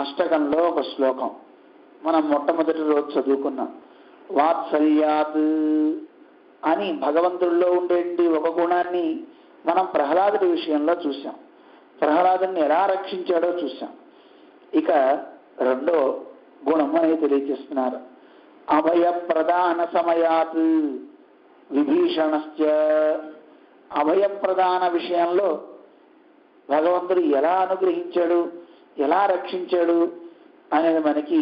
అష్టకంలో ఒక శ్లోకం మనం మొట్టమొదటి రోజు చదువుకున్నాం. వాత్సల్యాత్ అని భగవంతుడిలో ఉండేటి ఒక గుణాన్ని మనం ప్రహ్లాదుడి విషయంలో చూసాం. ప్రహ్లాదుని ఎలా రక్షించాడో చూసాం. ఇక రెండో గుణం అనేది తెలియజేస్తున్నారు. అభయ ప్రదాన సమయాత్ విభీషణశ్చ. అభయ ప్రదాన విషయంలో భగవంతుడు ఎలా అనుగ్రహించాడు, ఎలా రక్షించాడు అనేది మనకి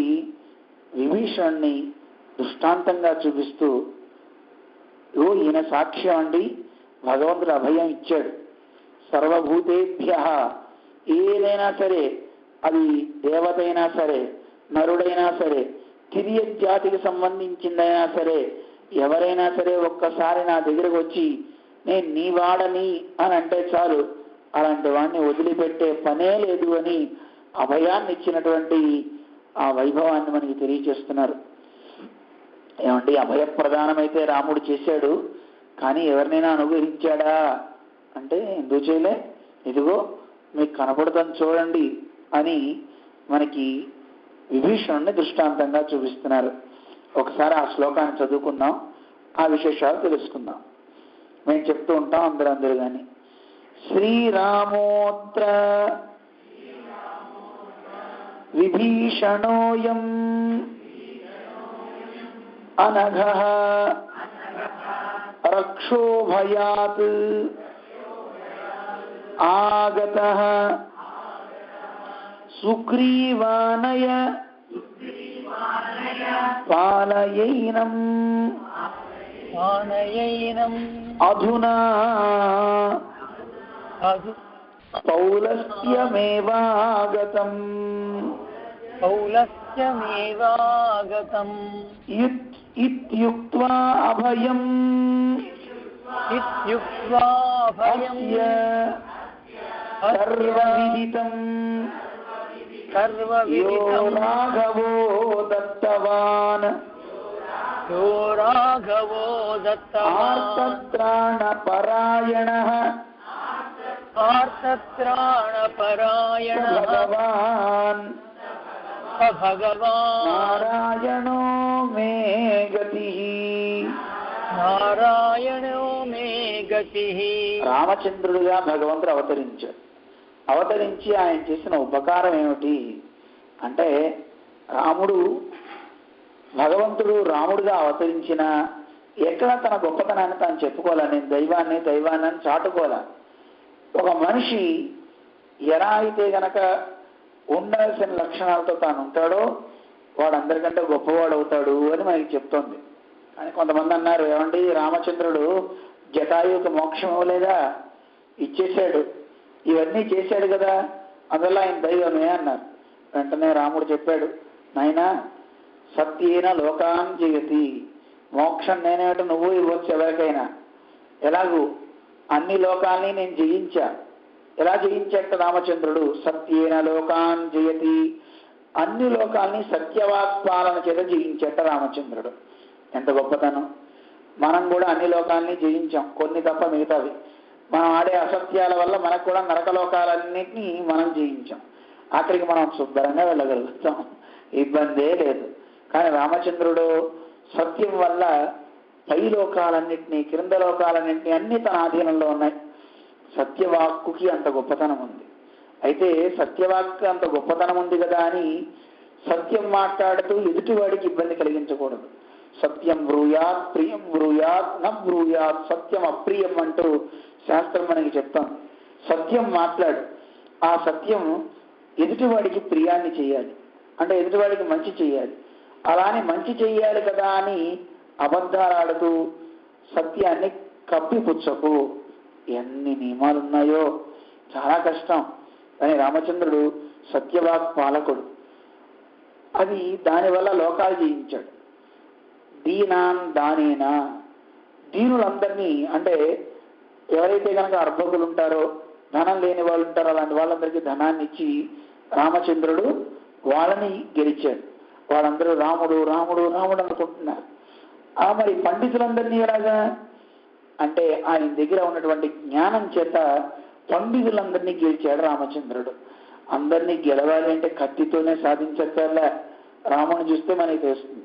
విభీషణుణ్ణి దృష్టాంతంగా చూపిస్తూ, ఈయన సాక్ష్యం అండి, భగవంతుడు అభయం ఇచ్చాడు. సర్వభూతేభ్య, ఏదైనా సరే, అది దేవతైనా సరే, నరుడైనా సరే, తిరియ జాతికి సంబంధించిందైనా సరే, ఎవరైనా సరే ఒక్కసారి నా దగ్గరకు వచ్చి నేను నీ వాడని అని అంటే చాలు, అలాంటి వాడిని వదిలిపెట్టే పనే లేదు అని అభయాన్ని ఇచ్చినటువంటి ఆ వైభవాన్ని మనకి తెలియజేస్తున్నారు. ఏమంటే అభయప్రదానమైతే రాముడు చేశాడు, కానీ ఎవరినైనా అనుగ్రహించాడా అంటే ఎందుకు చేయలే, ఇదిగో మీకు కనపడుతుంది చూడండి అని మనకి విభీషణుని దృష్టాంతంగా చూపిస్తున్నారు. ఒకసారి ఆ శ్లోకాన్ని చదువుకుందాం, ఆ విశేషాలు తెలుసుకుందాం. మేము చెప్తూ ఉంటాం అందరూ కానీ. శ్రీరామోత్ర విభీషణోయం అనఘః రక్షోభయాత్ ఆగతః సుగ్రీవానయ పాలయైనం అధునా పౌలస్త్యమేవాగతం ఇత్యుక్త్వా అభయం సర్వవిదితం యో రాఘవో దత్తవాన్ ఆర్తత్రాణపరాయణః భగవాన్ నారాయణో మే గతిః. రామచంద్రుడిగా భగవంతుడు అవతరించి ఆయన చేసిన ఉపకారం ఏమిటి అంటే, భగవంతుడు రాముడిగా అవతరించిన ఎక్కడ తన గొప్పతనాన్ని తాను చెప్పుకోవాలి, నేను దైవాన్ని అని చాటుకోవాలి. ఒక మనిషి ఎలా అయితే గనక ఉండాల్సిన లక్షణాలతో తాను ఉంటాడో వాడు అందరికంటే గొప్పవాడు అవుతాడు అని మనకి చెప్తోంది. కానీ కొంతమంది అన్నారు, ఏమండి రామచంద్రుడు జటాయువుకి మోక్షం ఇవ్వలేదా, ఇచ్చేశాడు, ఇవన్నీ చేశాడు కదా, అందువల్ల ఆయన దైవమే అన్నారు. వెంటనే రాముడు చెప్పాడు, నాయనా సత్యేన లోకాన్ జయతి, మోక్షం నేనేమిటో నువ్వు ఇవ్వచ్చు ఎవరికైనా. ఎలాగూ అన్ని లోకాల్ని నేను జయించా. ఎలా జయించాట రామచంద్రుడు? సత్యేన లోకాన్ జయతి, అన్ని లోకాల్ని సత్యవాక్పాలన చేత జయించాట రామచంద్రుడు. ఎంత గొప్పతనం! మనం కూడా అన్ని లోకాల్ని జయించాం, కొన్ని తప్ప మిగతావి. మనం ఆడే అసత్యాల వల్ల మనకు కూడా నరకలోకాలన్నింటినీ మనం జయించాం. ఆఖరికి మనం శుభ్రంగా వెళ్ళగలుగుతాం, ఇబ్బందే లేదు. కానీ రామచంద్రుడు సత్యం వల్ల పై లోకాలన్నింటినీ, క్రింద లోకాలన్నింటినీ అన్ని తన ఆధీనంలో ఉన్నాయి. సత్యవాక్కుకి అంత గొప్పతనం ఉంది. అయితే సత్యవాక్కు అంత గొప్పతనం ఉంది కదా అని సత్యం మాట్లాడుతూ ఎదుటివాడికి ఇబ్బంది కలిగించకూడదు. సత్యం బ్రూయాత్ ప్రియం బ్రూయాత్ న బ్రూయాత్, సత్యం అప్రియం అంటూ శాస్త్రం మనకి చెప్తాం. సత్యం మాట్లాడు, ఆ సత్యం ఎదుటివాడికి ప్రియాన్ని చేయాలి, అంటే ఎదుటివాడికి మంచి చేయాలి. అలానే మంచి చెయ్యాలి కదా అని అబద్ధాలు ఆడుతూ సత్యాన్ని కప్పిపుచ్చకు. ఎన్ని నియమాలు ఉన్నాయో, చాలా కష్టం. కానీ రామచంద్రుడు సత్యవాక్ పాలకుడు. అది దానివల్ల లోకాలు జయించాడు. దీనాన్ దానేనా, దీనులందరినీ, అంటే ఎవరైతే కనుక అర్భకులు ఉంటారో, ధనం లేని వాళ్ళు ఉంటారో, అలాంటి వాళ్ళందరికీ ధనాన్ని ఇచ్చి రామచంద్రుడు వాళ్ళని గెలిచాడు. వాళ్ళందరూ రాముడు రాముడు రాముడు అనుకుంటున్నారు. మరి పండితులందరినీ ఎలాగా అంటే ఆయన దగ్గర ఉన్నటువంటి జ్ఞానం చేత పండితులందరినీ గెలిచాడు రామచంద్రుడు. అందరినీ గెలవాలి అంటే కత్తితోనే సాధించక్కర్లా, రాముని చూస్తే మనకి తెలుస్తుంది.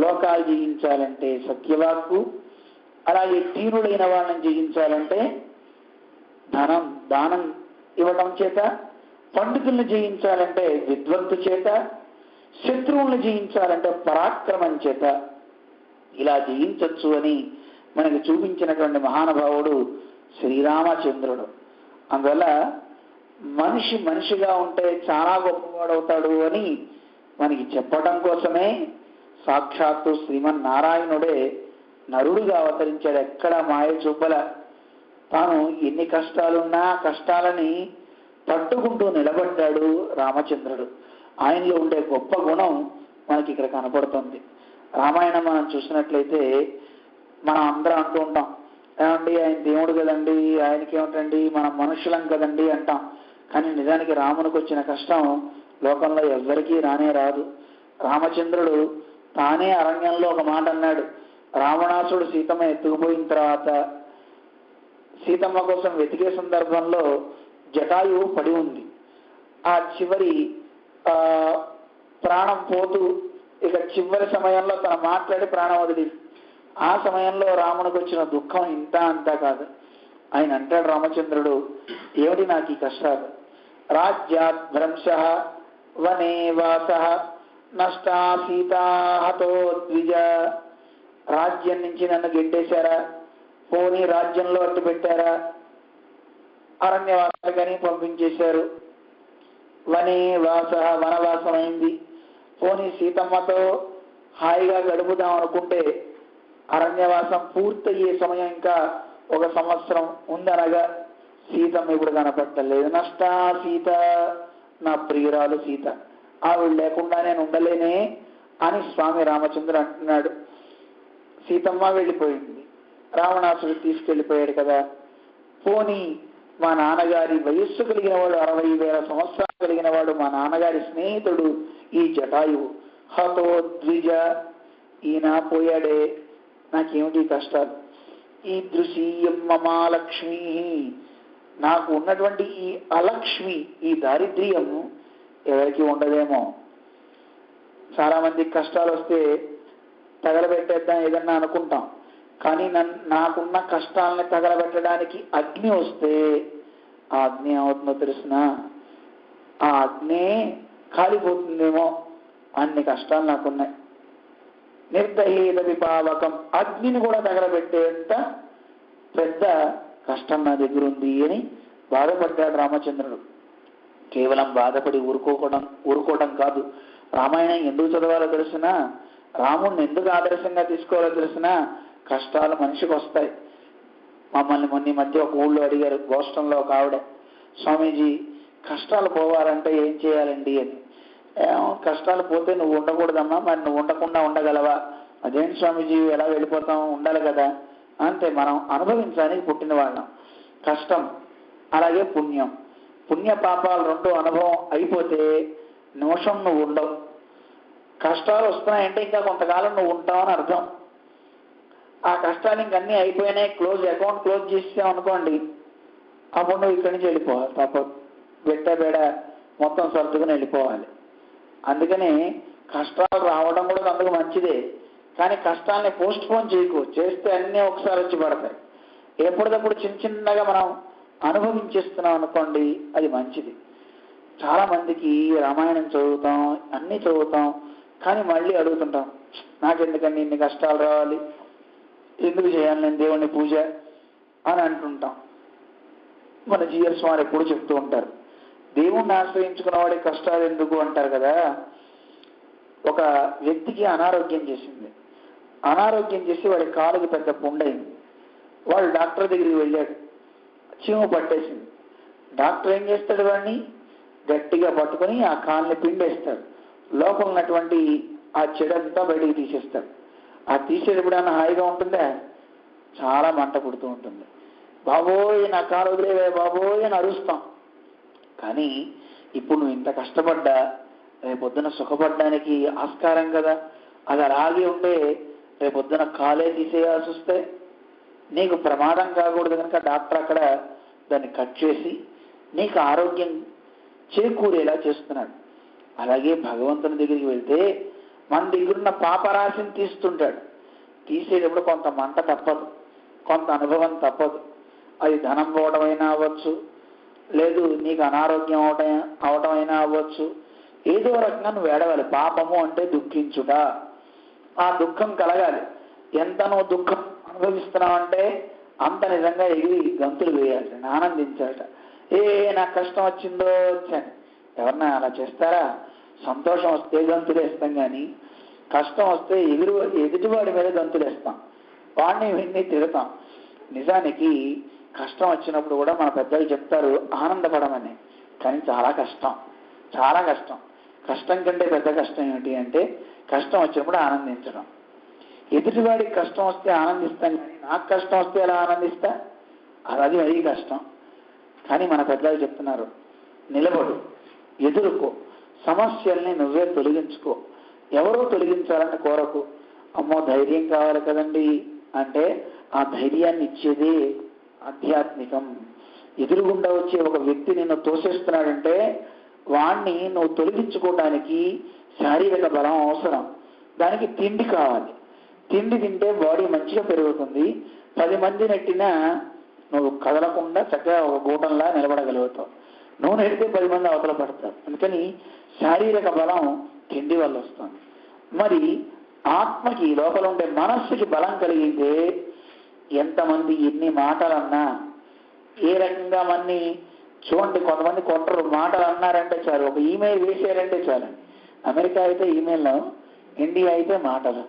లోకాలు జయించాలంటే సత్యవాక్కు, అలాగే తీరులైన వాళ్ళని జయించాలంటే దానం ఇవ్వడం చేత, పండితుల్ని జయించాలంటే విద్వత్తు చేత, శత్రువుల్ని జయించాలంటే పరాక్రమం చేత ఇలా జయించవచ్చు అని మనకి చూపించినటువంటి మహానుభావుడు శ్రీరామచంద్రుడు. అందువల్ల మనిషి మనిషిగా ఉంటే చాలా గొప్పవాడవుతాడు అని మనకి చెప్పడం కోసమే సాక్షాత్తు శ్రీమన్నారాయణుడే నరుడుగా అవతరించాడు. ఎక్కడ మాయ చూపల. తాను ఎన్ని కష్టాలున్నా కష్టాలని తట్టుకుంటూ నిలబడ్డాడు రామచంద్రుడు. ఆయనలో ఉండే గొప్ప గుణం మనకి ఇక్కడ కనపడుతుంది. రామాయణం మనం చూసినట్లయితే మనం అందరం అంటూ ఉంటాం, ఏమండి ఆయన దేవుడు కదండి, ఆయనకి ఏమిటండి మనం మనుషులం కదండి అంటాం. కానీ నిజానికి రామునికి వచ్చిన కష్టం లోకంలో ఎవ్వరికీ రానే రాదు. రామచంద్రుడు తానే అరణ్యంలో ఒక మాట అన్నాడు. రావణాసుడు సీతమ్మ ఎత్తుకుపోయిన తర్వాత సీతమ్మ కోసం వెతికే సందర్భంలో జటాయువు పడి ఉంది. ఆ చివరి ప్రాణం పోతూ ఇక చివరి సమయంలో తను మాట్లాడి ప్రాణం వదిలి, ఆ సమయంలో రామునికి వచ్చిన దుఃఖం ఇంత అంతా కాదు. ఆయన అంటాడు రామచంద్రుడు, ఏమిటి నాకు ఈ కష్టాలు, రాజ్యాత్ భ్రంశ వనే వాస నష్టా సీతాహతో ద్విజ. రాజ్యం నుంచి నన్ను గెంటేశారా, పోనీ రాజ్యంలో అట్టు పెట్టారా, అరణ్యవాసానికని పంపించేశారు. వనే వాస వనవాసమైంది, పోనీ సీతమ్మతో హాయిగా గడుపుదాం అనుకుంటే అరణ్యవాసం పూర్తయ్యే సమయం ఇంకా 1 సంవత్సరం ఉందనగా సీతమ్మ ఇప్పుడు కనపట్టలేదు. నష్టా సీత, నా ప్రియురాలు సీత, ఆవిడ లేకుండా నేను ఉండలేనే అని స్వామి రామచంద్రుడు అంటున్నాడు. సీతమ్మ వెళ్ళిపోయింది, రావణాసుడు తీసుకెళ్ళిపోయాడు కదా. పోనీ మా నాన్నగారి వయస్సు కలిగిన వాడు, 60,000 సంవత్సరాలు కలిగిన వాడు, మా నాన్నగారి స్నేహితుడు ఈ జటాయువు, హతో ద్విజ, ఈయన పోయాడే, నాకేమిటి కష్టాలు. ఈ దృశీయం మమాలక్ష్మి, నాకు ఉన్నటువంటి ఈ అలక్ష్మి, ఈ దారిద్ర్యం ఎవరికి ఉండదేమో. చాలా మందికి కష్టాలు వస్తే తగలబెట్టేద్దాం ఏదన్నా అనుకుంటాం, కానీ నాకున్న కష్టాలని తగలబెట్టడానికి అగ్ని వస్తే ఆ అగ్ని ఏమవుతుందో తెలుసిన, ఆ అగ్నే కాలిపోతుందేమో, అన్ని కష్టాలు నాకున్నాయి. నిర్దహేద విపావకం, అగ్నిని కూడా తగలబెట్టేంత పెద్ద కష్టం నా దగ్గర ఉంది అని బాధపడ్డాడు రామచంద్రుడు. కేవలం బాధపడి ఊరుకోవడం కాదు, రామాయణం ఎందుకు చదవాలో తెలిసిన, రాముడిని ఎందుకు ఆదర్శంగా తీసుకోవాలో తెలిసిన, కష్టాలు మనిషికి వస్తాయి. మమ్మల్ని మొన్న మధ్య ఒక ఊళ్ళో అడిగారు, గోష్టంలో ఒక ఆవిడ, స్వామీజీ కష్టాలు పోవాలంటే ఏం చేయాలండి అని. కష్టాలు పోతే నువ్వు ఉండకూడదమ్మా, మరి నువ్వు ఉండకుండా ఉండగలవా? అదేంటి స్వామీజీ ఎలా వెళ్ళిపోతాం, ఉండాలి కదా. అంతే, మనం అనుభవించడానికి పుట్టిన వాళ్ళం. కష్టం అలాగే పుణ్యం, పుణ్య పాపాలు 2 అనుభవం అయిపోతే నిమిషం నువ్వు ఉండవు. కష్టాలు వస్తున్నాయంటే ఇంకా కొంతకాలం నువ్వు ఉంటావని అర్థం. ఆ కష్టాలు ఇంకన్నీ అయిపోయినాయి, అకౌంట్ క్లోజ్ చేసాం అనుకోండి, అప్పుడు నువ్వు ఇక్కడి నుంచి వెళ్ళిపోవాలి తప్ప, బేడ మొత్తం సర్దుకుని వెళ్ళిపోవాలి. అందుకని కష్టాలు రావడం కూడా అందుకు మంచిదే, కానీ కష్టాలని పోస్ట్ పోన్ చేయకు, చేస్తే అన్నీ ఒకసారి వచ్చి పడతాయి. ఎప్పటికప్పుడు చిన్నగా మనం అనుభవించేస్తున్నాం అనుకోండి, అది మంచిది. చాలా మందికి రామాయణం చదువుతాం, అన్నీ చదువుతాం, కానీ మళ్ళీ అడుగుతుంటాం, నాకెందుకండి ఇన్ని కష్టాలు రావాలి, ఎందుకు చేయాలి నేను దేవుని పూజ అని అంటుంటాం. మన జిఎస్ వారు ఎప్పుడు చెప్తూ ఉంటారు, దేవుణ్ణి ఆశ్రయించుకున్న వాడికి కష్టాలు ఎందుకు అంటారు కదా. ఒక వ్యక్తికి అనారోగ్యం చేసి వాడి కాలుకి పెద్ద పుండైంది. వాడు డాక్టర్ దగ్గరికి వెళ్ళాడు, చీము పట్టేసింది. డాక్టర్ ఏం చేస్తాడు, వాడిని గట్టిగా పట్టుకొని ఆ కాలుని పిండేస్తాడు, లోపల ఉన్నటువంటి ఆ చెడంతా బయటికి తీసేస్తాడు. ఆ తీసేటప్పుడు ఏమన్నా హాయిగా ఉంటుందా? చాలా మంట పుడుతూ ఉంటుంది. బాబోయ్ నా కాలు వదిలేవే బాబోయ్ అని అరుస్తాం. కానీ ఇప్పుడు నువ్వు ఇంత కష్టపడ్డా రేపొద్దున సుఖపడ్డానికి ఆస్కారం కదా. అది అలాగే ఉంటే రేపొద్దున కాలే తీసేయాల్సి వస్తే నీకు ప్రమాదం కాకూడదు కనుక డాక్టర్ అక్కడ దాన్ని కట్ చేసి నీకు ఆరోగ్యం చేకూరేలా చేస్తున్నాడు. అలాగే భగవంతుని దగ్గరికి వెళ్తే మన దగ్గరున్న పాపరాశిని తీస్తుంటాడు. తీసేటప్పుడు కొంత మంట తప్పదు, కొంత అనుభవం తప్పదు. అది ధనం పోవటమైనా అవ్వచ్చు, లేదు నీకు అనారోగ్యం అవటమైనా అవ్వచ్చు. ఏదో రకంగా నువ్వు ఏడవాలి. పాపము అంటే దుఃఖించుట, ఆ దుఃఖం కలగాలి. ఎంత నువ్వు దుఃఖం అనుభవిస్తున్నావంటే అంత నిజంగా ఎగిరి గంతులు వేయాలి, ఆనందించాలట. నాకు కష్టం వచ్చిందో వచ్చాను. ఎవరన్నా అలా చేస్తారా? సంతోషం వస్తే గంతులేస్తాం, కానీ కష్టం వస్తే ఎదుటివాడి మీద గంతులేస్తాం, వాడిని విన్ని తిడతాం. నిజానికి కష్టం వచ్చినప్పుడు కూడా మన పెద్దలు చెప్తారు ఆనందపడమని, కానీ చాలా కష్టం, చాలా కష్టం. కష్టం కంటే పెద్ద కష్టం ఏమిటి అంటే కష్టం వచ్చినప్పుడు ఆనందించడం. ఎదుటివాడికి కష్టం వస్తే ఆనందిస్తాం, కానీ నాకు కష్టం వస్తే ఎలా ఆనందిస్తా? అది మరీ కష్టం. కానీ మన పెద్దలు చెప్తున్నారు, నిలబడు, ఎదుర్కో, సమస్యల్ని నువ్వే తొలగించుకో. ఎవరో తొలగించాలని కోరకు. అమ్మో ధైర్యం కావాలి కదండి అంటే ఆ ధైర్యాన్ని ఇచ్చేదే ఆధ్యాత్మికం. ఎదురుగుండా వచ్చే ఒక వ్యక్తి నిన్ను తోసేస్తున్నాడంటే వాణ్ణి నువ్వు తొలగించుకోవడానికి శారీరక బలం అవసరం. దానికి తిండి కావాలి. తిండి తింటే బాడీ మంచిగా పెరుగుతుంది. 10 మంది నెట్టినా నువ్వు కదలకుండా చక్కగా ఒక గూటంలా నిలబడగలుగుతావు. నువ్వు నెడితే 10 మంది అవతల పడతారు. అందుకని శారీరక బలం తిండి వల్ల వస్తుంది. మరి ఆత్మకి లోపల ఉండే మనస్సుకి బలం కలిగితే ఎంతమంది ఎన్ని మాటలన్నా, ఏ రకంగా మన్ని చూడండి, కొంతమంది కొట్టరు. మాటలు అన్నారంటే చాలు, ఒక ఈమెయిల్ వేసారంటే చాలు. అమెరికా అయితే ఈమెయిల్, ఇండియా అయితే మాటలు.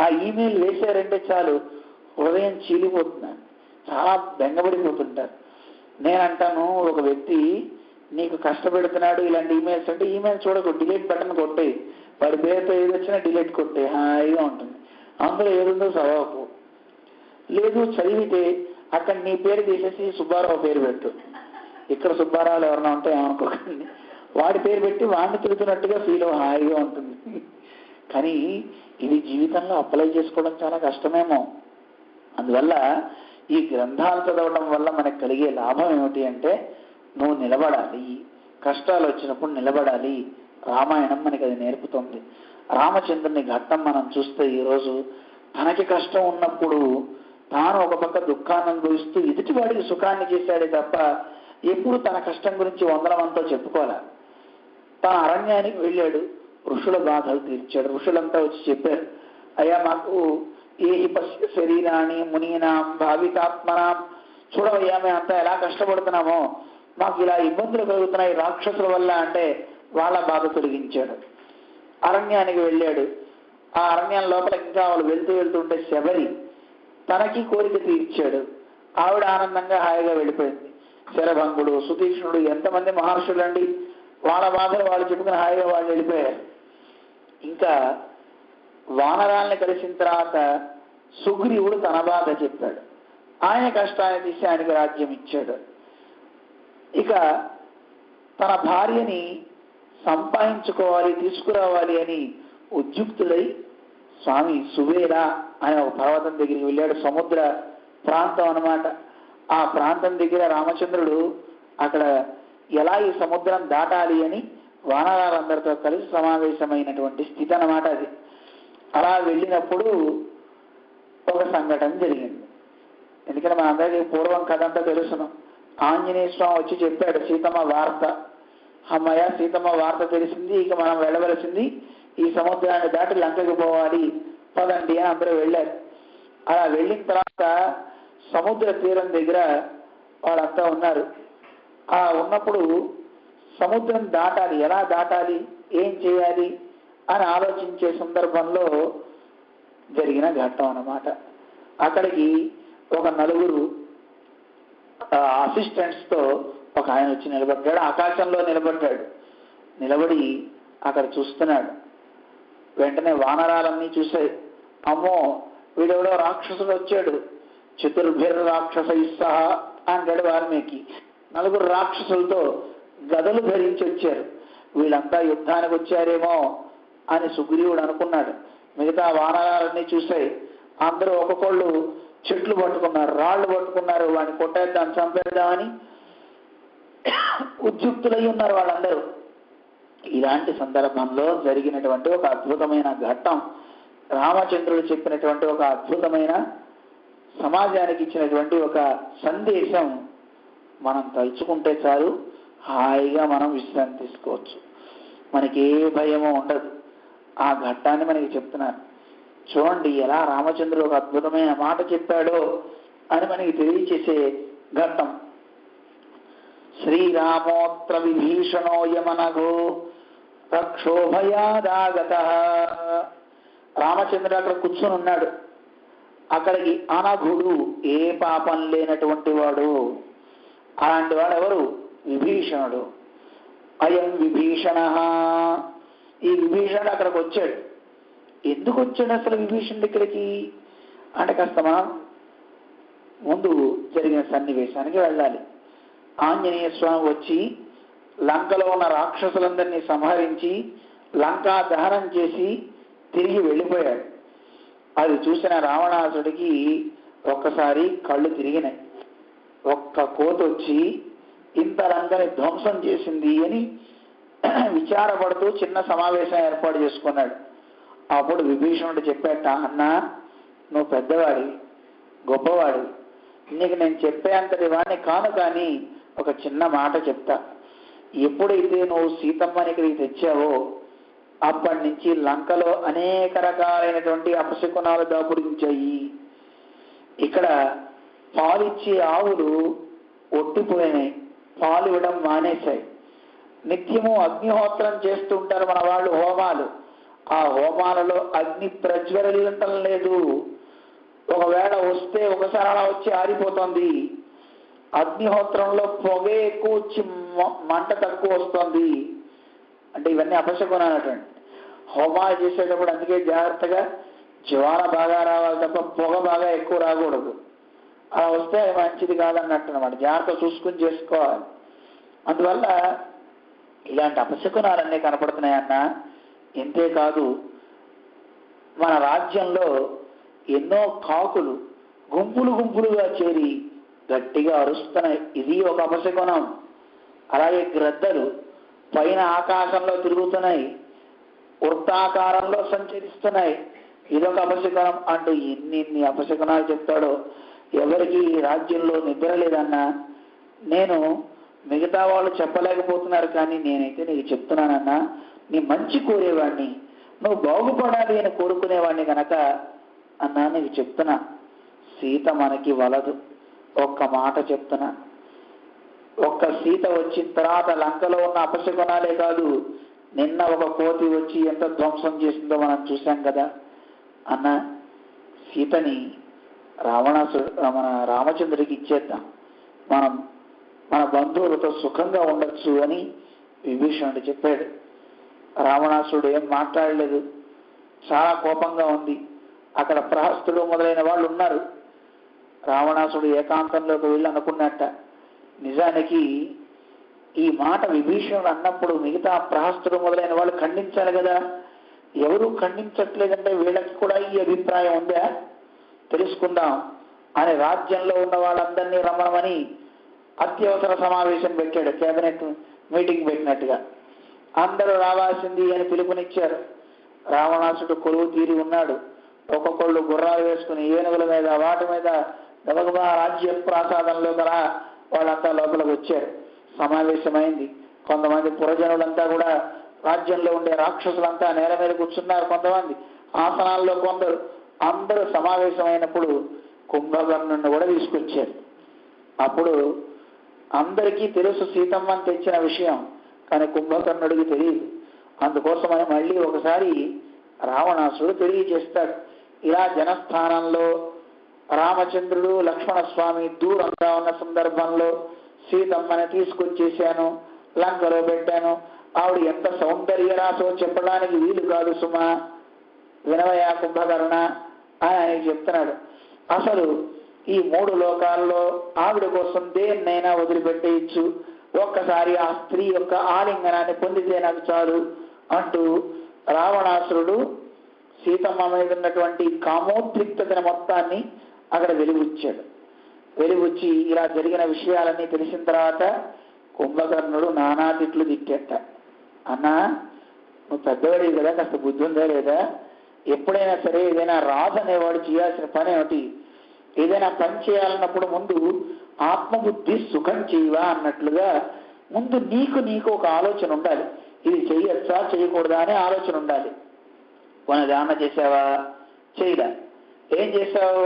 ఆ ఈమెయిల్ వేసారంటే చాలు హృదయం చీలిపోతున్నాను, చాలా బెంగపడిపోతుంటారు. నేనంటాను, ఒక వ్యక్తి నీకు కష్టపెడుతున్నాడు ఇలాంటి ఈమెయిల్స్ అంటే ఈమెయిల్ చూడకు, డిలీట్ బటన్ కొట్టే. వాడి పేరుతో ఏది వచ్చినా డిలీట్ కొట్టే, హాయిగా ఉంటుంది. అందులో ఏదుందో చదవకు. లేదు చదివితే అక్కడ నీ పేరు తీసేసి సుబ్బారావు పేరు పెట్టు. ఇక్కడ సుబ్బారావులు ఎవరైనా ఉంటే ఏమనుకోకండి, వాడి పేరు పెట్టి వాడిని తిరుగుతున్నట్టుగా ఫీల్ హాయిగా ఉంటుంది. కానీ ఇది జీవితంలో అప్లై చేసుకోవడం చాలా కష్టమేమో. అందువల్ల ఈ గ్రంథాలు చదవడం వల్ల మనకు కలిగే లాభం ఏమిటి అంటే నువ్వు నిలబడాలి, కష్టాలు వచ్చినప్పుడు నిలబడాలి. రామాయణం మనకి అది నేర్పుతుంది. రామచంద్రుని ఘట్టం మనం చూస్తే ఈరోజు తనకి కష్టం ఉన్నప్పుడు తాను ఒక పక్క దుఃఖాన్ని అనుభవిస్తూ ఎదుటివాడికి సుఖాన్ని చేశాడే తప్ప ఎప్పుడు తన కష్టం గురించి 100 మందితో చెప్పుకోలే. తన అరణ్యానికి వెళ్ళాడు, ఋషుల బాధలు తీర్చాడు. ఋషులంతా వచ్చి చెప్పారు, అయ్యా మాకు ఏ పశ్య శరీరాన్ని మునీనాం భావితాత్మనాం, చూడవయ్యా మేము అంతా ఎలా కష్టపడుతున్నామో, మాకు ఇలా ఇబ్బందులు కలుగుతున్నాయి రాక్షసుల వల్ల అంటే వాళ్ళ బాధ తొలగించాడు. అరణ్యానికి వెళ్ళాడు. ఆ అరణ్యం లోపల ఇంకా వాళ్ళు వెళ్తుంటే శబరి తనకి కోరిక తీర్చాడు. ఆవిడ ఆనందంగా హాయిగా వెళ్ళిపోయింది. శరభంగుడు, సుతీష్ణుడు, ఎంతమంది మహర్షులు అండి, వాళ్ళ బాధలు వాళ్ళు చెప్పుకుని హాయిగా వాళ్ళు వెళ్ళిపోయారు. ఇంకా వానరాల్ని కలిసిన తర్వాత సుగ్రీవుడు తన బాధ చెప్పాడు. ఆయన కష్టాన్ని తీసి ఆయనకి రాజ్యం ఇచ్చాడు. ఇక తన భార్యని సంపాదించుకోవాలి, తీసుకురావాలి అని ఉద్యుక్తుడై స్వామి సువేర అనే ఒక పర్వతం దగ్గరికి వెళ్ళాడు. సముద్ర ప్రాంతం అన్నమాట. ఆ ప్రాంతం దగ్గర రామచంద్రుడు అక్కడ ఎలా ఈ సముద్రం దాటాలి అని వానరాలందరితో కలిసి సమావేశమైనటువంటి స్థితి అన్నమాట అది. అలా వెళ్ళినప్పుడు ఒక సంఘటన జరిగింది. ఎందుకంటే మన అందరికీ పూర్వం కథ అంతా తెలుసును. ఆంజనేయ స్వామి వచ్చి చెప్పాడు సీతమ్మ వార్త. అమ్మయ్య సీతమ్మ వార్త తెలిసింది, ఇక మనం వెళ్ళవలసింది ఈ సముద్రాన్ని దాటి లంకకి పోవాలి, పదండి అని అందరూ వెళ్ళారు. అలా వెళ్ళిన తర్వాత సముద్ర తీరం దగ్గర వాళ్ళంతా ఉన్నారు. ఆ ఉన్నప్పుడు సముద్రం దాటాలి, ఎలా దాటాలి, ఏం చేయాలి అని ఆలోచించే సందర్భంలో జరిగిన ఘట్టం అన్నమాట. అక్కడికి ఒక 4 అసిస్టెంట్స్తో ఒక ఆయన వచ్చి నిలబడ్డాడు. ఆకాశంలో నిలబడ్డాడు. నిలబడి అక్కడ చూస్తున్నాడు. వెంటనే వానరాలన్నీ చూశాయి. అమ్మో వీడెవడో రాక్షసుడు వచ్చాడు, చతుర్భిర్ రాక్షసై సహా అంటాడు వాల్మీకి. 4 రాక్షసులతో గదలు ధరించి వచ్చారు. వీళ్ళంతా యుద్ధానికి వచ్చారేమో అని సుగ్రీవుడు అనుకున్నాడు. మిగతా వానరాలన్నీ చూశాయి. అందరూ ఒక్కొక్కళ్ళు చెట్లు పట్టుకున్నారు, రాళ్లు పట్టుకున్నారు, వాడిని కొట్టేద్దాం, చంపేద్దామని ఉద్యుక్తులై ఉన్నారు వాళ్ళందరూ. ఇలాంటి సందర్భంలో జరిగినటువంటి ఒక అద్భుతమైన ఘట్టం, రామచంద్రుడు చెప్పినటువంటి ఒక అద్భుతమైన సమాజానికి ఇచ్చినటువంటి ఒక సందేశం మనం తలుచుకుంటే చాలు, హాయిగా మనం విశ్రాంతి తీసుకోవచ్చు. మనకి ఏ భయమో ఉండదు. ఆ ఘట్టాన్ని మనకి చెప్తున్నారు. చూడండి ఎలా రామచంద్రుడు ఒక అద్భుతమైన మాట చెప్పాడో అని మనకి తెలియచేసే ఘట్టం. శ్రీరామోత్ర విభీషణో యమనగో రక్షోభయాదాగత. రామచంద్రుడు అక్కడ కూర్చొని ఉన్నాడు. అక్కడికి అనఘుడు, ఏ పాపం లేనటువంటి వాడు. అలాంటి వాడు ఎవరు? విభీషణుడు. అయం విభీషణ. ఈ విభీషణుడు అక్కడికి వచ్చాడు. ఎందుకు వచ్చాడు అసలు విభీషణుడు ఇక్కడికి అంటే కాస్త మనం ముందు జరిగిన సన్నివేశానికి వెళ్ళాలి. ఆంజనేయ స్వామి వచ్చి లంకలో ఉన్న రాక్షసులందరినీ సంహరించి లంకా దహనం చేసి తిరిగి వెళ్ళిపోయాడు. అది చూసిన రావణాసుడికి ఒక్కసారి కళ్ళు తిరిగినాయి. ఒక్క కోతి వచ్చి ఇంత లంకని ధ్వంసం చేసింది అని విచారపడుతూ చిన్న సమావేశం ఏర్పాటు చేసుకున్నాడు. అప్పుడు విభీషణుడు చెప్పాట, అన్నా నువ్వు పెద్దవాడి, గొప్పవాడి, నీకు నేను చెప్పేంతటి వాడిని కాను, కానీ ఒక చిన్న మాట చెప్తా. ఎప్పుడైతే నువ్వు సీతమ్మని ఇక్కడికి తెచ్చావో అప్పటి నుంచి లంకలో అనేక రకాలైనటువంటి అపశకునాలు దాపురించాయి. ఇక్కడ పాలిచ్చే ఆవులు ఒట్టిపోయినాయి, పాలు ఇవ్వడం మానేశాయి. నిత్యము అగ్నిహోత్రం చేస్తుంటారు మన వాళ్ళు, హోమాలు. ఆ హోమాలలో అగ్ని ప్రజ్వరలింటం లేదు. ఒకవేళ వస్తే ఒకసారి అలా వచ్చి ఆరిపోతుంది. అగ్నిహోత్రంలో పొగే ఎక్కువ వచ్చి మంట తక్కువ వస్తుంది. అంటే ఇవన్నీ అపశకునాలటండి. హోమాలు చేసేటప్పుడు అందుకే జాగ్రత్తగా జ్వాల బాగా రావాలి తప్ప పొగ బాగా ఎక్కువ రాకూడదు. అలా వస్తే అది మంచిది కాదన్నట్టు అనమాట. జాగ్రత్త చూసుకుని చేసుకోవాలి. అందువల్ల ఇలాంటి అపశకునాలన్నీ కనపడుతున్నాయన్న. ఇంతేకాదు, మన రాజ్యంలో ఎన్నో కాకులు గుంపులు గుంపులుగా చేరి గట్టిగా అరుస్తున్నాయి. ఇది ఒక అపశకునం. అలాగే గ్రద్దలు పైన ఆకాశంలో తిరుగుతున్నాయి, వృత్తాకారంలో సంచరిస్తున్నాయి. ఇదొక అపశకునం అంటూ ఎన్ని అపశకునాలు చెప్తాడో. ఎవరికి రాజ్యంలో నిద్ర లేదన్నా. నేను మిగతా వాళ్ళు చెప్పలేకపోతున్నారు, కానీ నేనైతే నీకు చెప్తున్నానన్నా, నీ మంచి కోరేవాడిని, నువ్వు బాగుపడాలి అని కోరుకునేవాడిని కనుక అన్నా నీకు చెప్తున్నా, సీత మనకి వలదు. ఒక్క మాట చెప్తున్నా, ఒక్క సీత వచ్చిన తర్వాత లంకలో ఉన్న అపశకునాలే కాదు, నిన్న ఒక కోతి వచ్చి ఎంత ధ్వంసం చేసిందో మనం చూసాం కదా అన్న. సీతని మన రామచంద్రుడికి ఇచ్చేద్దాం, మనం మన బంధువులతో సుఖంగా ఉండొచ్చు అని విభీషణుడు చెప్పాడు. రావణాసుడు ఏం మాట్లాడలేదు, చాలా కోపంగా ఉంది. అక్కడ ప్రహస్తుడు మొదలైన వాళ్ళు ఉన్నారు. రావణాసుడు ఏకాంతంలోకి వెళ్ళి అనుకున్నట్ట, నిజానికి ఈ మాట విభీషణుడు అన్నప్పుడు మిగతా ప్రహస్తుడు మొదలైన వాళ్ళు ఖండించాలి కదా. ఎవరు ఖండించట్లేదంటే వీళ్ళకి కూడా ఈ అభిప్రాయం ఉందా, తెలుసుకుందాం అని రాజ్యంలో ఉన్న వాళ్ళందరినీ రమ్మనమని అత్యవసర సమావేశం పెట్టాడు. కేబినెట్ మీటింగ్ పెట్టినట్టుగా అందరూ రావాల్సింది అని పిలుపునిచ్చారు. రావణాసుడు కొలువు తీరి ఉన్నాడు. ఒక్కొక్కళ్ళు గుర్రాలు వేసుకుని ఏనుగుల మీద వాటి మీద గబగబా రాజ్య ప్రాసాదంలో గల వాళ్ళంతా లోపలికి వచ్చారు. సమావేశమైంది. కొంతమంది పురజనులంతా కూడా రాజ్యంలో ఉండే రాక్షసులంతా నేల మీద కూర్చున్నారు, కొంతమంది ఆసనాల్లో, కొందరు. అందరూ సమావేశమైనప్పుడు కుంభకర్ణుని కూడా తీసుకొచ్చారు. అప్పుడు అందరికీ తెలుసు సీతమ్మని తెచ్చిన విషయం, కానీ కుంభకర్ణుడికి తెలియదు. అందుకోసమని మళ్ళీ ఒకసారి రావణాసుడు తెలియజేస్తాడు. ఇలా జనస్థానంలో రామచంద్రుడు లక్ష్మణస్వామి దూరంగా ఉన్న సందర్భంలో సీతమ్మని తీసుకొచ్చేసాను, లంకలో పెట్టాను. ఆవిడ ఎంత సౌందర్య రాసో చెప్పడానికి వీలు కాదు సుమా, వినవయా కుంభకర్ణ అని ఆయన చెప్తున్నాడు. అసలు ఈ 3 లోకాల్లో ఆవిడ కోసం దేన్నైనా వదిలిపెట్టేయచ్చు, ఒక్కసారి ఆ స్త్రీ యొక్క ఆలింగనాన్ని పొందితే నాకు చాలు అంటూ రావణాసురుడు సీతమ్మ మీద ఉన్నటువంటి కామోద్రిక్తతను మొత్తాన్ని అక్కడ వెలుగుచ్చాడు. వెలుగుచ్చి ఇలా జరిగిన విషయాలన్నీ తెలిసిన తర్వాత కుంభకర్ణుడు నానా తిట్లు తిట్టేట. అన్నా, నువ్వు పెద్దవాడివి కదా, కాస్త బుద్ధి ఉందా లేదా? ఎప్పుడైనా సరే ఏదైనా రాజు అనేవాడు చేయాల్సిన పని ఏమిటి? ఏదైనా పని చేయాలన్నప్పుడు ముందు ఆత్మబుద్ధి సుఖం చేయవా అన్నట్లుగా ముందు నీకు ఒక ఆలోచన ఉండాలి. ఇది చెయ్యొచ్చా చేయకూడదా అనే ఆలోచన ఉండాలి. కొన్ని దాన చేసావా? చేయదా? ఏం చేసావు?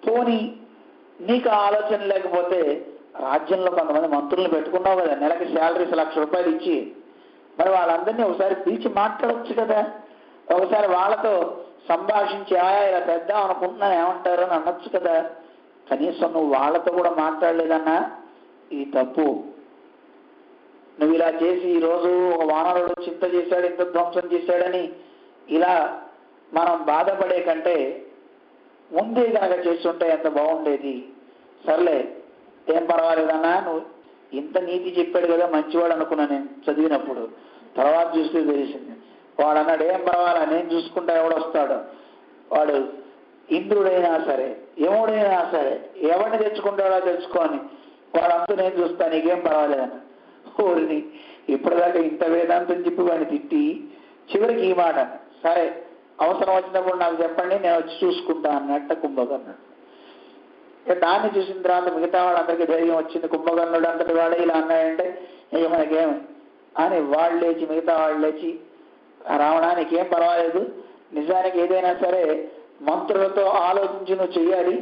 పోనీ నీకు ఆలోచన లేకపోతే రాజ్యంలో కొంతమంది మంత్రులను పెట్టుకున్నావు కదా, నెలకి శాలరీస్ ₹1,00,000 ఇచ్చి, మరి వాళ్ళందరినీ ఒకసారి పిలిచి మాట్లాడవచ్చు కదా. ఒకసారి వాళ్ళతో సంభాషించి ఇలా తెద్దాం అనుకుంటున్నాను ఏమంటారు అని అనొచ్చు కదా. కనీసం నువ్వు వాళ్ళతో కూడా మాట్లాడలేదన్నా ఇది తప్పు. నువ్వు ఇలా చేసి ఈరోజు ఒక వానరుడు చింత చేశాడు, ఇంత ధ్వంసం చేశాడని ఇలా మనం బాధపడే కంటే ముందే కనుక చేస్తుంటే ఎంత బాగుండేది. సర్లే, ఏం పర్వాలేదన్నా, నువ్వు ఇంత నీతి చెప్పాడు కదా మంచివాడు అనుకున్నా నేను చదివినప్పుడు. తర్వాత చూస్తే తెలిసింది వాడు అన్నాడు, ఏం పర్వాలా, నేను చూసుకుంటా, ఎవడొస్తాడు వాడు, ఇంద్రుడైనా సరే యముడైనా సరే ఎవరిని తెచ్చుకుంటాడో తెచ్చుకొని వాడంతా నేను చూస్తా, నీకేం పర్వాలేదన్న. ఊరిని ఇప్పటిదాకా ఇంత వేదాంతం చెప్పి వాడిని తిట్టి చివరికి ఈ మాట, సరే అవసరం వచ్చినప్పుడు నాకు చెప్పండి, నేను వచ్చి చూసుకుంటా అన్నట్ట కుంభకర్ణుడు. దాన్ని చూసిన తర్వాత మిగతా వాళ్ళందరికీ ధైర్యం వచ్చింది. కుంభకర్ణుడు అంతటి వాడే ఇలా అన్నాడంటే ఇక మనకేం అని వాళ్ళు లేచి, మిగతా వాళ్ళు లేచి, రావడానికి ఏం పర్వాలేదు, నిజానికి ఏదైనా సరే మంత్రులతో ఆలోచించి నువ్వు చెయ్యాలి,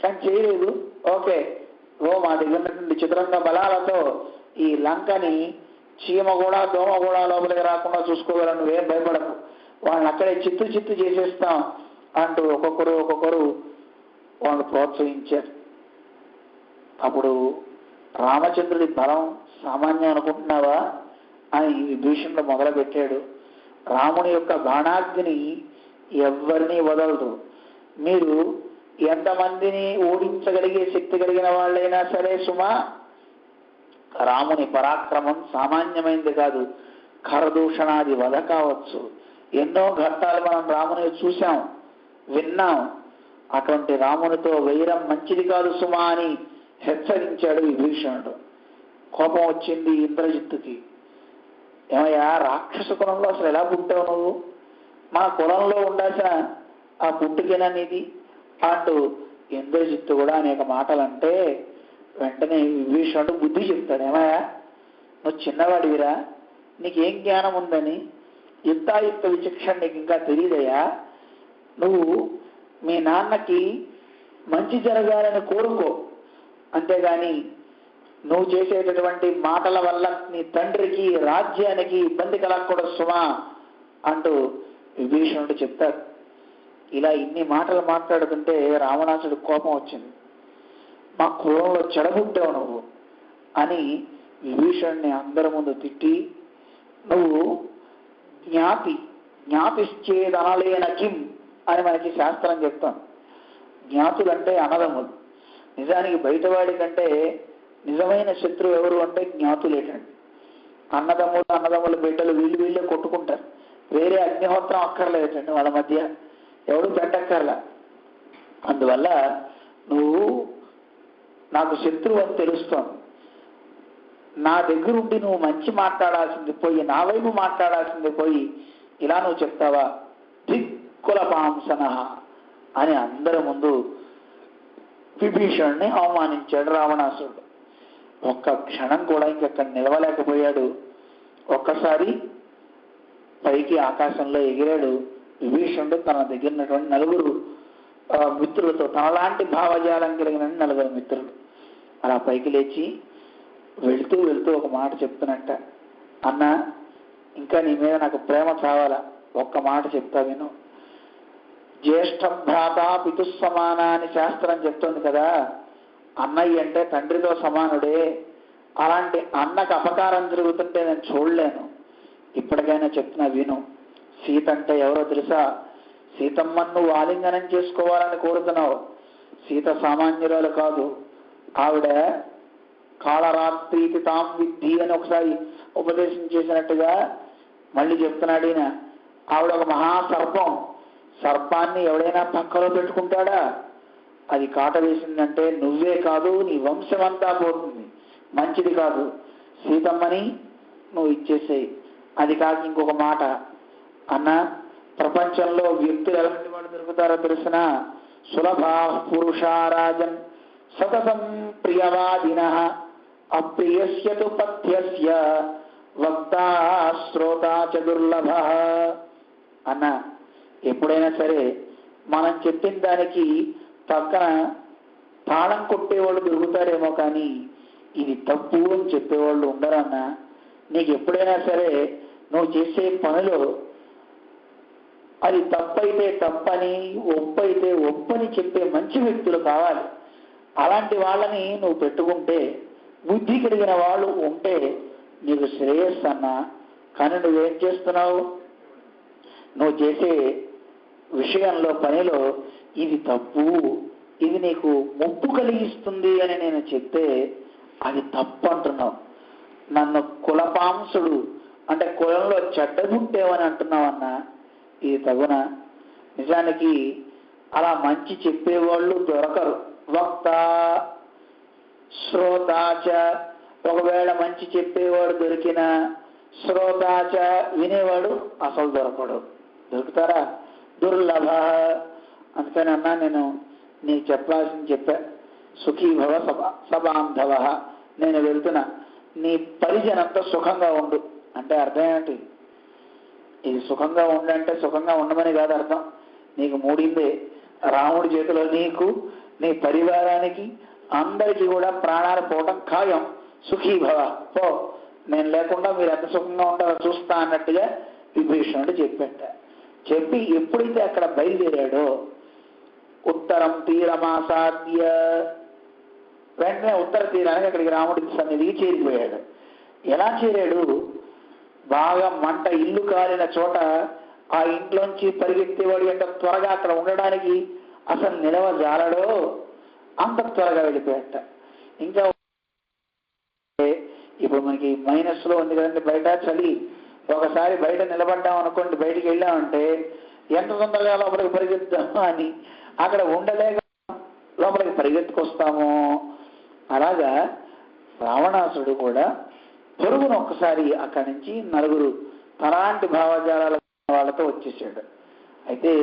కానీ చేయలేదు. ఓకే, మా దగ్గర ఉన్నటువంటి చతురంగ బలాలతో ఈ లంకని చీమ కూడా దోమ కూడా లోపలికి రాకుండా చూసుకోగలను, నువ్వేం భయపడకు, వాళ్ళని అక్కడే చిత్తు చేసేస్తాం అంటూ ఒక్కొక్కరు వాళ్ళు ప్రోత్సహించారు. అప్పుడు రామచంద్రుడి బలం సామాన్యం అనుకుంటున్నావా అని విభీషణుడు మొదలుపెట్టాడు. రాముని యొక్క బాణాగ్ని ఎవరిని వదలదు. మీరు ఎంతమందిని ఓడించగలిగే శక్తి కలిగిన వాళ్ళైనా సరే సుమా, రాముని పరాక్రమం సామాన్యమైనది కాదు. ఖరదూషణాది వధ కావచ్చు, ఎన్నో ఘట్టాలు మనం రాముని చూశాం, విన్నాం. అటువంటి రామునితో వైరం మంచిది కాదు సుమా అని హెచ్చరించాడు విభీషణుడు. కోపం వచ్చింది ఇంద్రజిత్తుకి. ఏమయ్యా, రాక్షస కులంలో అసలు ఎలా పుట్టావు నువ్వు? మా కులంలో ఉండాల్సిన ఆ పుట్టుకేనా నీది అంటూ ఇంద్రజిత్తు కూడా అనేక మాటలంటే వెంటనే విభీషణుడు బుద్ధి చెప్తాడు. ఏమయ్యా, నువ్వు చిన్నవాడివిరా, నీకేం జ్ఞానం ఉందని, యుక్తాయుక్త విచక్షణ నీకు ఇంకా తెలియదయ్యా. నువ్వు మీ నాన్నకి మంచి జరగాలని కోరుకో, అంతేగాని నువ్వు చేసేటటువంటి మాటల వల్ల నీ తండ్రికి రాజ్యానికి ఇబ్బంది కలగకూడదు సుమా అంటూ విభీషణుడు చెప్తాడు. ఇలా ఇన్ని మాటలు మాట్లాడుతుంటే రావణాసుడు కోపం వచ్చింది. మా కులంలో చెడబుట్టావు నువ్వు అని విభీషణుడిని అందరి ముందు తిట్టి, నువ్వు జ్ఞాతిశ్చేదనలేన కిం అని మనకి శాస్త్రం చెప్తాం. జ్ఞాతులంటే అన్నదమ్ములు. నిజానికి బయటవాడి కంటే నిజమైన శత్రువు ఎవరు అంటే జ్ఞాతులేటండి. అన్నదమ్ముల బిడ్డలు వీళ్ళే కొట్టుకుంటారు, వేరే అగ్నిహోత్రం అక్కర్లేదండి వాళ్ళ మధ్య, ఎవడు పెట్టక్కర్లా. అందువల్ల నువ్వు నాకు శత్రువు అని తెలుస్తోంది. నా దగ్గరుండి నువ్వు మంచి మాట్లాడాల్సింది పోయి, నా వైపు మాట్లాడాల్సింది పోయి ఇలా నువ్వు చెప్తావా? దిక్కుల పాంసన అని అందరి ముందు విభీషణుని అవమానించాడు రావణాసురుడు. ఒక్క క్షణం కూడా ఇంకక్కడ నిలవలేకపోయాడు. ఒక్కసారి పైకి ఆకాశంలో ఎగిరాడు విభీషణుడు. తన దగ్గర ఉన్నటువంటి 4 మిత్రులతో, తనలాంటి భావజాలం కలిగిన 4 మిత్రులు అలా పైకి లేచి వెళుతూ ఒక మాట చెప్తున్నట్ట, అన్న ఇంకా నీ మీద నాకు ప్రేమ చావాలా, ఒక్క మాట చెప్తా విను. జ్యేష్ఠ భ్రాత పితుస్సమాన అని శాస్త్రం చెప్తుంది కదా, అన్నయ్య అంటే తండ్రితో సమానుడే. అలాంటి అన్నకు అపకారం జరుగుతుంటే నేను చూడలేను. ఇప్పటికైనా చెప్తున్నా విను. సీత అంటే ఎవరో తెలుసా? సీతమ్మను నువ్వు ఆలింగనం చేసుకోవాలని కోరుతున్నావు. సీత సామాన్యురాలు కాదు. ఆవిడ కాళరాత్రి తాం విద్ధి అని ఒకసారి ఉపదేశం చేసినట్టుగా మళ్ళీ చెప్తున్నాడు ఈయన. ఆవిడ ఒక మహాసర్పం. సర్పాన్ని ఎవడైనా పక్కలో పెట్టుకుంటాడా? అది కాట వేసిందంటే నువ్వే కాదు నీ వంశమంతా పోతుంది. మంచిది కాదు. సీతమ్మని నువ్వు ఇచ్చేసేయి. అది కాక ఇంకొక మాట అన్న, ప్రపంచంలో వ్యక్తులు ఎలాంటి వాళ్ళు దొరుకుతారో తెలిసిన సులభా పురుషారాజన్ సతతం ప్రియవాదిన అప్రియస్యతు పథ్యస్య వక్తా శ్రోతా చ దుర్లభ. అన్న, ఎప్పుడైనా సరే మనం చెప్పిన దానికి పక్కన తాళం కొట్టేవాళ్ళు దొరుకుతారేమో కానీ ఇది తప్పు అని చెప్పేవాళ్ళు ఉండరన్నా. నీకు ఎప్పుడైనా సరే నువ్వు చేసే పనిలో అది తప్పైతే తప్పని, ఒప్పైతే ఒప్పని చెప్పే మంచి వ్యక్తులు కావాలి. అలాంటి వాళ్ళని నువ్వు పెట్టుకుంటే, బుద్ధి కలిగిన వాళ్ళు ఉంటే నీకు శ్రేయస్సు అన్నా. కానీ నువ్వేం చేస్తున్నావు? నువ్వు చేసే విషయంలో పనిలో ఇది తప్పు, ఇది నీకు ముప్పు కలిగిస్తుంది అని నేను చెప్తే అది తప్పు అంటున్నావు. నన్ను కులపాంసుడు అంటే కులంలో చెడ్డగుంటేవని అంటున్నావన్నా. ఇది తగున? నిజానికి అలా మంచి చెప్పేవాళ్ళు దొరకరు. వక్త శ్రోతాచ, ఒకవేళ మంచి చెప్పేవాడు దొరికినా శ్రోతాచ వినేవాడు అసలు దొరకడు. దొరుకుతారా? దుర్లభ. అందుకని అన్నా, నేను నీకు చెప్పాల్సింది చెప్పా. సుఖీ భవ సబాంధవ. నేను వెళ్తున్నా, నీ పరిజనంతో సుఖంగా ఉండు అంటే అర్థం ఏమిటి? ఇది సుఖంగా ఉండంటే సుఖంగా ఉండమని కాదు అర్థం. నీకు మూడిందే. రాముడి చేతిలో నీకు, నీ పరివారానికి, అందరికీ కూడా ప్రాణాలు పోవటం ఖాయం. సుఖీ భవ, పో, నేను లేకుండా మీరు ఎంత సుఖంగా ఉంటారో చూస్తా అన్నట్టుగా విభీషణుడు చెప్పాట. చెప్పి ఎప్పుడైతే అక్కడ బయలుదేరాడో ఉత్తరం తీరమాసాద్య, వెంటనే ఉత్తర తీరానికి అక్కడికి రాముడి సన్నిధికి చేరిపోయాడు. ఎలా చేరాడు? బాగా మంట ఇల్లు కాలిన చోట ఆ ఇంట్లోంచి పరిగెత్తేవాడు ఎంత త్వరగా అక్కడ ఉండడానికి అసలు నిలవజాలడో అంత త్వరగా వెళ్ళిపోయాట. ఇంకా ఇప్పుడు మనకి మైనస్ లో ఉంది కదండి బయట చలి. ఒకసారి బయట నిలబడ్డాం అనుకోండి, బయటికి వెళ్ళామంటే ఎంత తొందరగా లోపలికి పరిగెత్తాము అని అక్కడ ఉండలేక లోపలికి పరిగెత్తుకొస్తాము. అలాగా రావణాసుడు కూడా పొరుగును ఒక్కసారి అక్కడి నుంచి నలుగురు తలాంటి భావజాలాల వాళ్ళతో వచ్చేసాడు. అయితే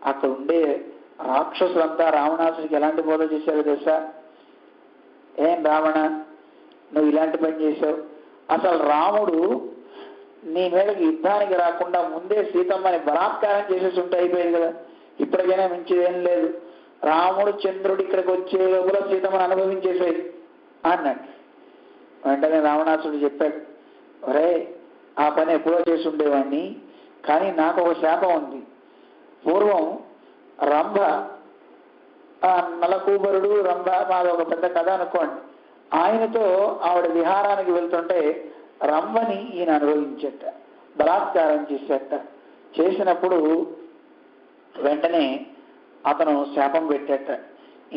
అక్కడ ఉండే రాక్షసులంతా రావణాసుడికి ఎలాంటి బోధ చేశారో తెలుసా? ఏం రావణ, నువ్వు ఇలాంటి పని చేశావు, అసలు రాముడు నీ మీదకి యుద్ధానికి రాకుండా ముందే సీతమ్మని బలాత్కారం చేసేసి ఉంటే అయిపోయింది కదా, ఇప్పటికైనా మించిదేం లేదు, రాముడు చంద్రుడు ఇక్కడికి వచ్చే లోపల సీతమ్మని అనుభవించేసేది అన్నట్టు. వెంటనే రావణాసుడు చెప్పాడు, ఒరే ఆ పని ఎప్పుడో చేసి ఉండేవాడిని, కానీ నాకు ఒక శాపం ఉంది. పూర్వం రంభ, నలకూబరుడు రంభ, మాది ఒక పెద్ద కథ అనుకోండి. ఆయనతో ఆవిడ విహారానికి వెళ్తుంటే రంభని ఈయన అనుభవించట, బలాత్కారం చేసేట. చేసినప్పుడు వెంటనే అతను శాపం పెట్టేట,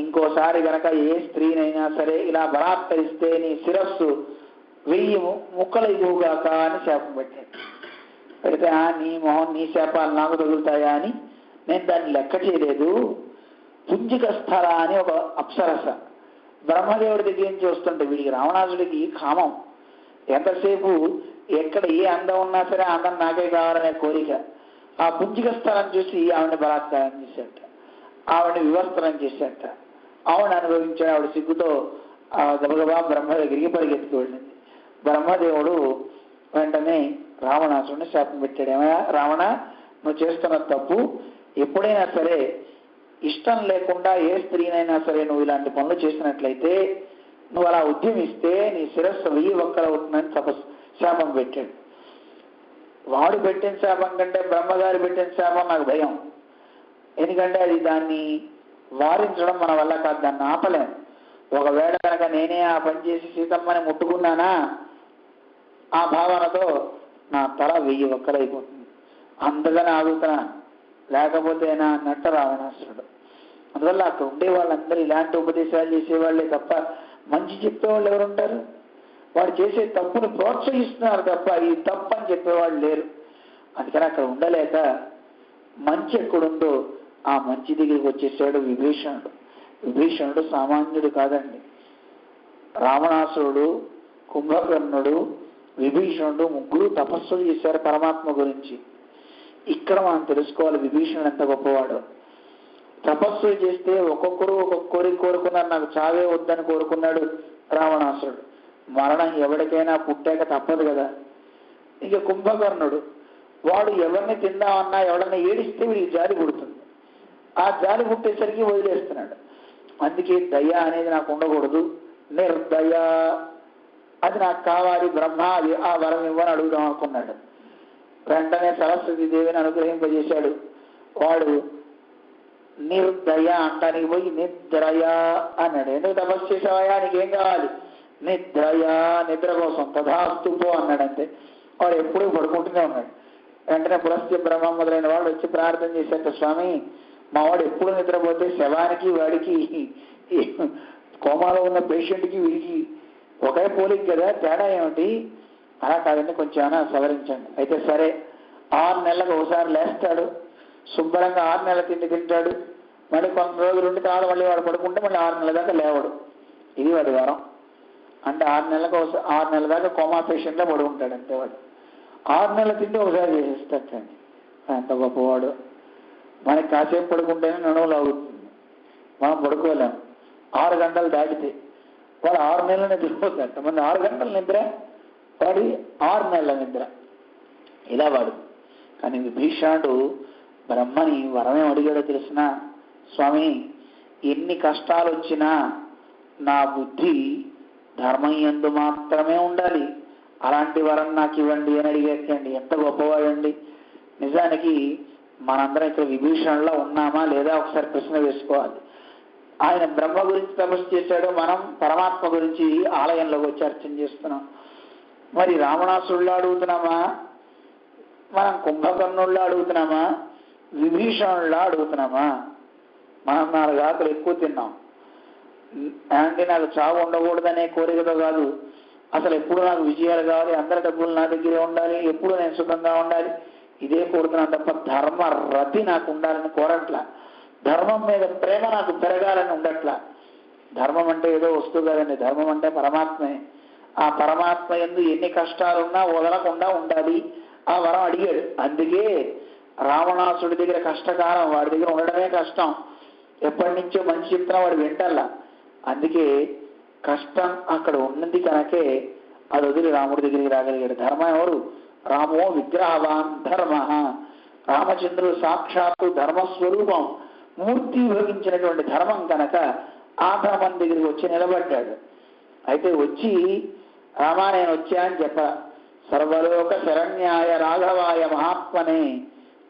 ఇంకోసారి గనక ఏ స్త్రీనైనా సరే ఇలా బలాత్కరిస్తే నీ శిరస్సు 1000 ముక్కలైపోగాక అని శాపం పెట్టాడు. పెడితే నీ మొహం, నీ శాపాలు నాకు తగులుతాయా అని నేను దాన్ని లెక్క చేయలేదు. పుంజిక స్థల అని ఒక అప్సరస బ్రహ్మదేవుడి దగ్గర నుంచి వస్తుంటే వీడికి రావణాసుడికి కామం, ఎంతసేపు ఎక్కడ ఏ అందం ఉన్నా సరే అందం నాకే కావాలనే కోరిక. ఆ పుంజిక స్థలం చూసి ఆవిడని బలాత్కారం చేశాట, ఆవిడని వివస్త్రం చేశాట, ఆవిడ అనుభవించాడు. ఆవిడ సిగ్గుతో గబగబా బ్రహ్మ దగ్గరికి పరిగెత్తుకు వెళ్ళింది. బ్రహ్మదేవుడు వెంటనే రావణాసుడిని శాపం పెట్టాడు, ఏమయ్యా రావణ, నువ్వు చేస్తున్న తప్పు. ఎప్పుడైనా సరే ఇష్టం లేకుండా ఏ స్త్రీనైనా సరే నువ్వు ఇలాంటి పనులు చేసినట్లయితే, నువ్వు అలా ఉద్యమిస్తే నీ శిరస్సు 1000 వక్కలవుతుందని శాపం పెట్టాడు. వాడు పెట్టిన శాపం కంటే బ్రహ్మగారి పెట్టిన శాపం నాకు భయం. ఎందుకంటే అది దాన్ని వారించడం మన వల్ల కాదు, దాన్ని ఆపలేం. ఒకవేళ కనుక నేనే ఆ పని చేసి సీతమ్మని ముట్టుకున్నానా, ఆ భావనతో నా తల 1000 వక్కలైపోతుంది, అందుకని ఆగుతున్నా, లేకపోతే నా అన్నట్టు రావణాసురుడు. అందువల్ల అక్కడ ఉండే వాళ్ళందరూ ఇలాంటి ఉపదేశాలు చేసేవాళ్ళే తప్ప మంచి చెప్పేవాళ్ళు ఎవరు ఉంటారు? వాడు చేసే తప్పును ప్రోత్సహిస్తున్నారు తప్ప ఇది తప్పు అని చెప్పేవాళ్ళు లేరు. అందుకని అక్కడ ఉండలేక మంచి ఎక్కడుందో ఆ మంచి దగ్గరికి వచ్చేసాడు విభీషణుడు. విభీషణుడు సామాన్యుడు కాదండి. రావణాసురుడు కుంభకర్ణుడు, విభీషణుడు ముగ్గురు తపస్సులు చేశారు పరమాత్మ గురించి. ఇక్కడ మనం తెలుసుకోవాలి విభీషణుడు ఎంత గొప్పవాడు. తపస్సులు చేస్తే ఒక్కొక్కరు ఒక్కొక్క కోరిక కోరుకున్నారు. నాకు చావే వద్దని కోరుకున్నాడు రావణాసురుడు. మరణం ఎవరికైనా పుట్టాక తప్పదు కదా. ఇక కుంభకర్ణుడు వాడు ఎవరిని తిందామన్నా ఎవడన్నా ఏడిస్తే వీడికి జాలి పుడుతుంది. ఆ జాలి పుట్టేసరికి వదిలేస్తున్నాడు. అందుకే దయ అనేది నాకు ఉండకూడదు, నిర్దయ, అది నాకు కావాలి, బ్రహ్మ అది ఆ వరం ఇవ్వని అడుగుదాం అనుకున్నాడు. వెంటనే సరస్వతి దేవిని అనుగ్రహింపజేశాడు. వాడు నిర్దయ అంటానికి పోయి నిద్రయ అన్నాడు. ఎందుకు తపస్సు చేసావయా, నీకేం కావాలి? నిద్రయ, నిద్ర కోసం, తథాస్తు పో అన్నాడు. అంతే. వాడు ఎప్పుడూ పడుకుంటూనే ఉన్నాడు. వెంటనే పులస్త్య బ్రహ్మ మొదలైన వాళ్ళు వచ్చి ప్రార్థన చేశారు, స్వామి మా వాడు ఎప్పుడు నిద్రపోతే శవానికి వాడికి కోమాలో ఉన్న పేషెంట్కి వీడికి ఒకే పోలిక కదా, తేడా ఏమిటి? అలా కాదండి, కొంచెం ఏమైనా సవరించండి. అయితే సరే, 6 నెలలకు ఒకసారి లేస్తాడు, శుభ్రంగా 6 నెలల తిండి తింటాడు, మళ్ళీ కొన్ని రోజులు ఉండి తర్వాత మళ్ళీ వాడు పడుకుంటే మళ్ళీ 6 నెలల దాకా లేవడు. ఇది వాడి వరం. అంటే 6 నెలల దాకా కోమా పేషెంట్లో పడుకుంటాడు అంతే. వాడు 6 నెలల తిండి ఒకసారి చేసేస్తాడండి. ఎంత గొప్పవాడు. మనకి కాసేపు పడుకుంటేనే నడువులు అవుతుంది, మనం పడుకోలేము. 6 గంటలు దాటితే వాడు 6 నెలల నిద్రపోతాడు. మంది 6 గంటల నిద్ర, వాడి 6 నెలల నిద్ర. ఇలా వాడు. కానీ విభీషణుడు బ్రహ్మని వరమేం అడిగాడో తెలిసిన, స్వామి ఎన్ని కష్టాలు వచ్చినా నా బుద్ధి ధర్మం యందు మాత్రమే ఉండాలి, అలాంటి వరం నాకు ఇవ్వండి అని అడిగేటండి. ఎంత గొప్పవాడండి. నిజానికి మనందరం ఇక్కడ విభీషణులో ఉన్నామా లేదా ఒకసారి ప్రశ్న వేసుకోవాలి. ఆయన బ్రహ్మ గురించి తపస్సు చేశాడు, మనం పరమాత్మ గురించి ఆలయంలో వచ్చి అర్చన చేస్తున్నాం. మరి రావణాసురుల్లో అడుగుతున్నామా, మనం కుంభకర్ణుల్లో అడుగుతున్నామా, విభీషణుల్లో అడుగుతున్నామా? మనం 4 ఆకులు ఎక్కువ తిన్నాం అంటే నాకు చావు ఉండకూడదనే కోరికతో కాదు, అసలు ఎప్పుడు నాకు విజయాలు కావాలి, అందరి డబ్బులు నా దగ్గరే ఉండాలి, ఎప్పుడు నేను సుఖంగా ఉండాలి, ఇదే కోరుతున్నాను తప్ప ధర్మ రతి నాకు ఉండాలని కోరట్లా. ధర్మం మీద ప్రేమ నాకు పెరగాలని ఉండట్లా. ధర్మం అంటే ఏదో వస్తువు కాదండి, ధర్మం అంటే పరమాత్మే. ఆ పరమాత్మ యందు ఎన్ని కష్టాలున్నా వదలకుండా ఉండాలి. ఆ వరం అడిగాడు. అందుకే రావణాసుడి దగ్గర కష్టకాలం, వాడి దగ్గర ఉండడమే కష్టం. ఎప్పటి నుంచో మంచి చెప్తున్నా వాడు వింటల్లా. అందుకే కష్టం అక్కడ ఉన్నది కనుకే అది వదిలి రాముడి దగ్గరికి రాగలిగాడు. ధర్మం ఎవరు? రామో విగ్రహవాన్ ధర్మ. రామచంద్రుడు సాక్షాత్తు ధర్మస్వరూపం, మూర్తి భవించినటువంటి ధర్మం కనుక ఆ ధర్మం దగ్గరికి వచ్చి నిలబడ్డాడు. అయితే వచ్చి రామా నేను వచ్చా అని చెప్ప, సర్వలోక శరణ్యాయ రాఘవాయ మహాత్మనే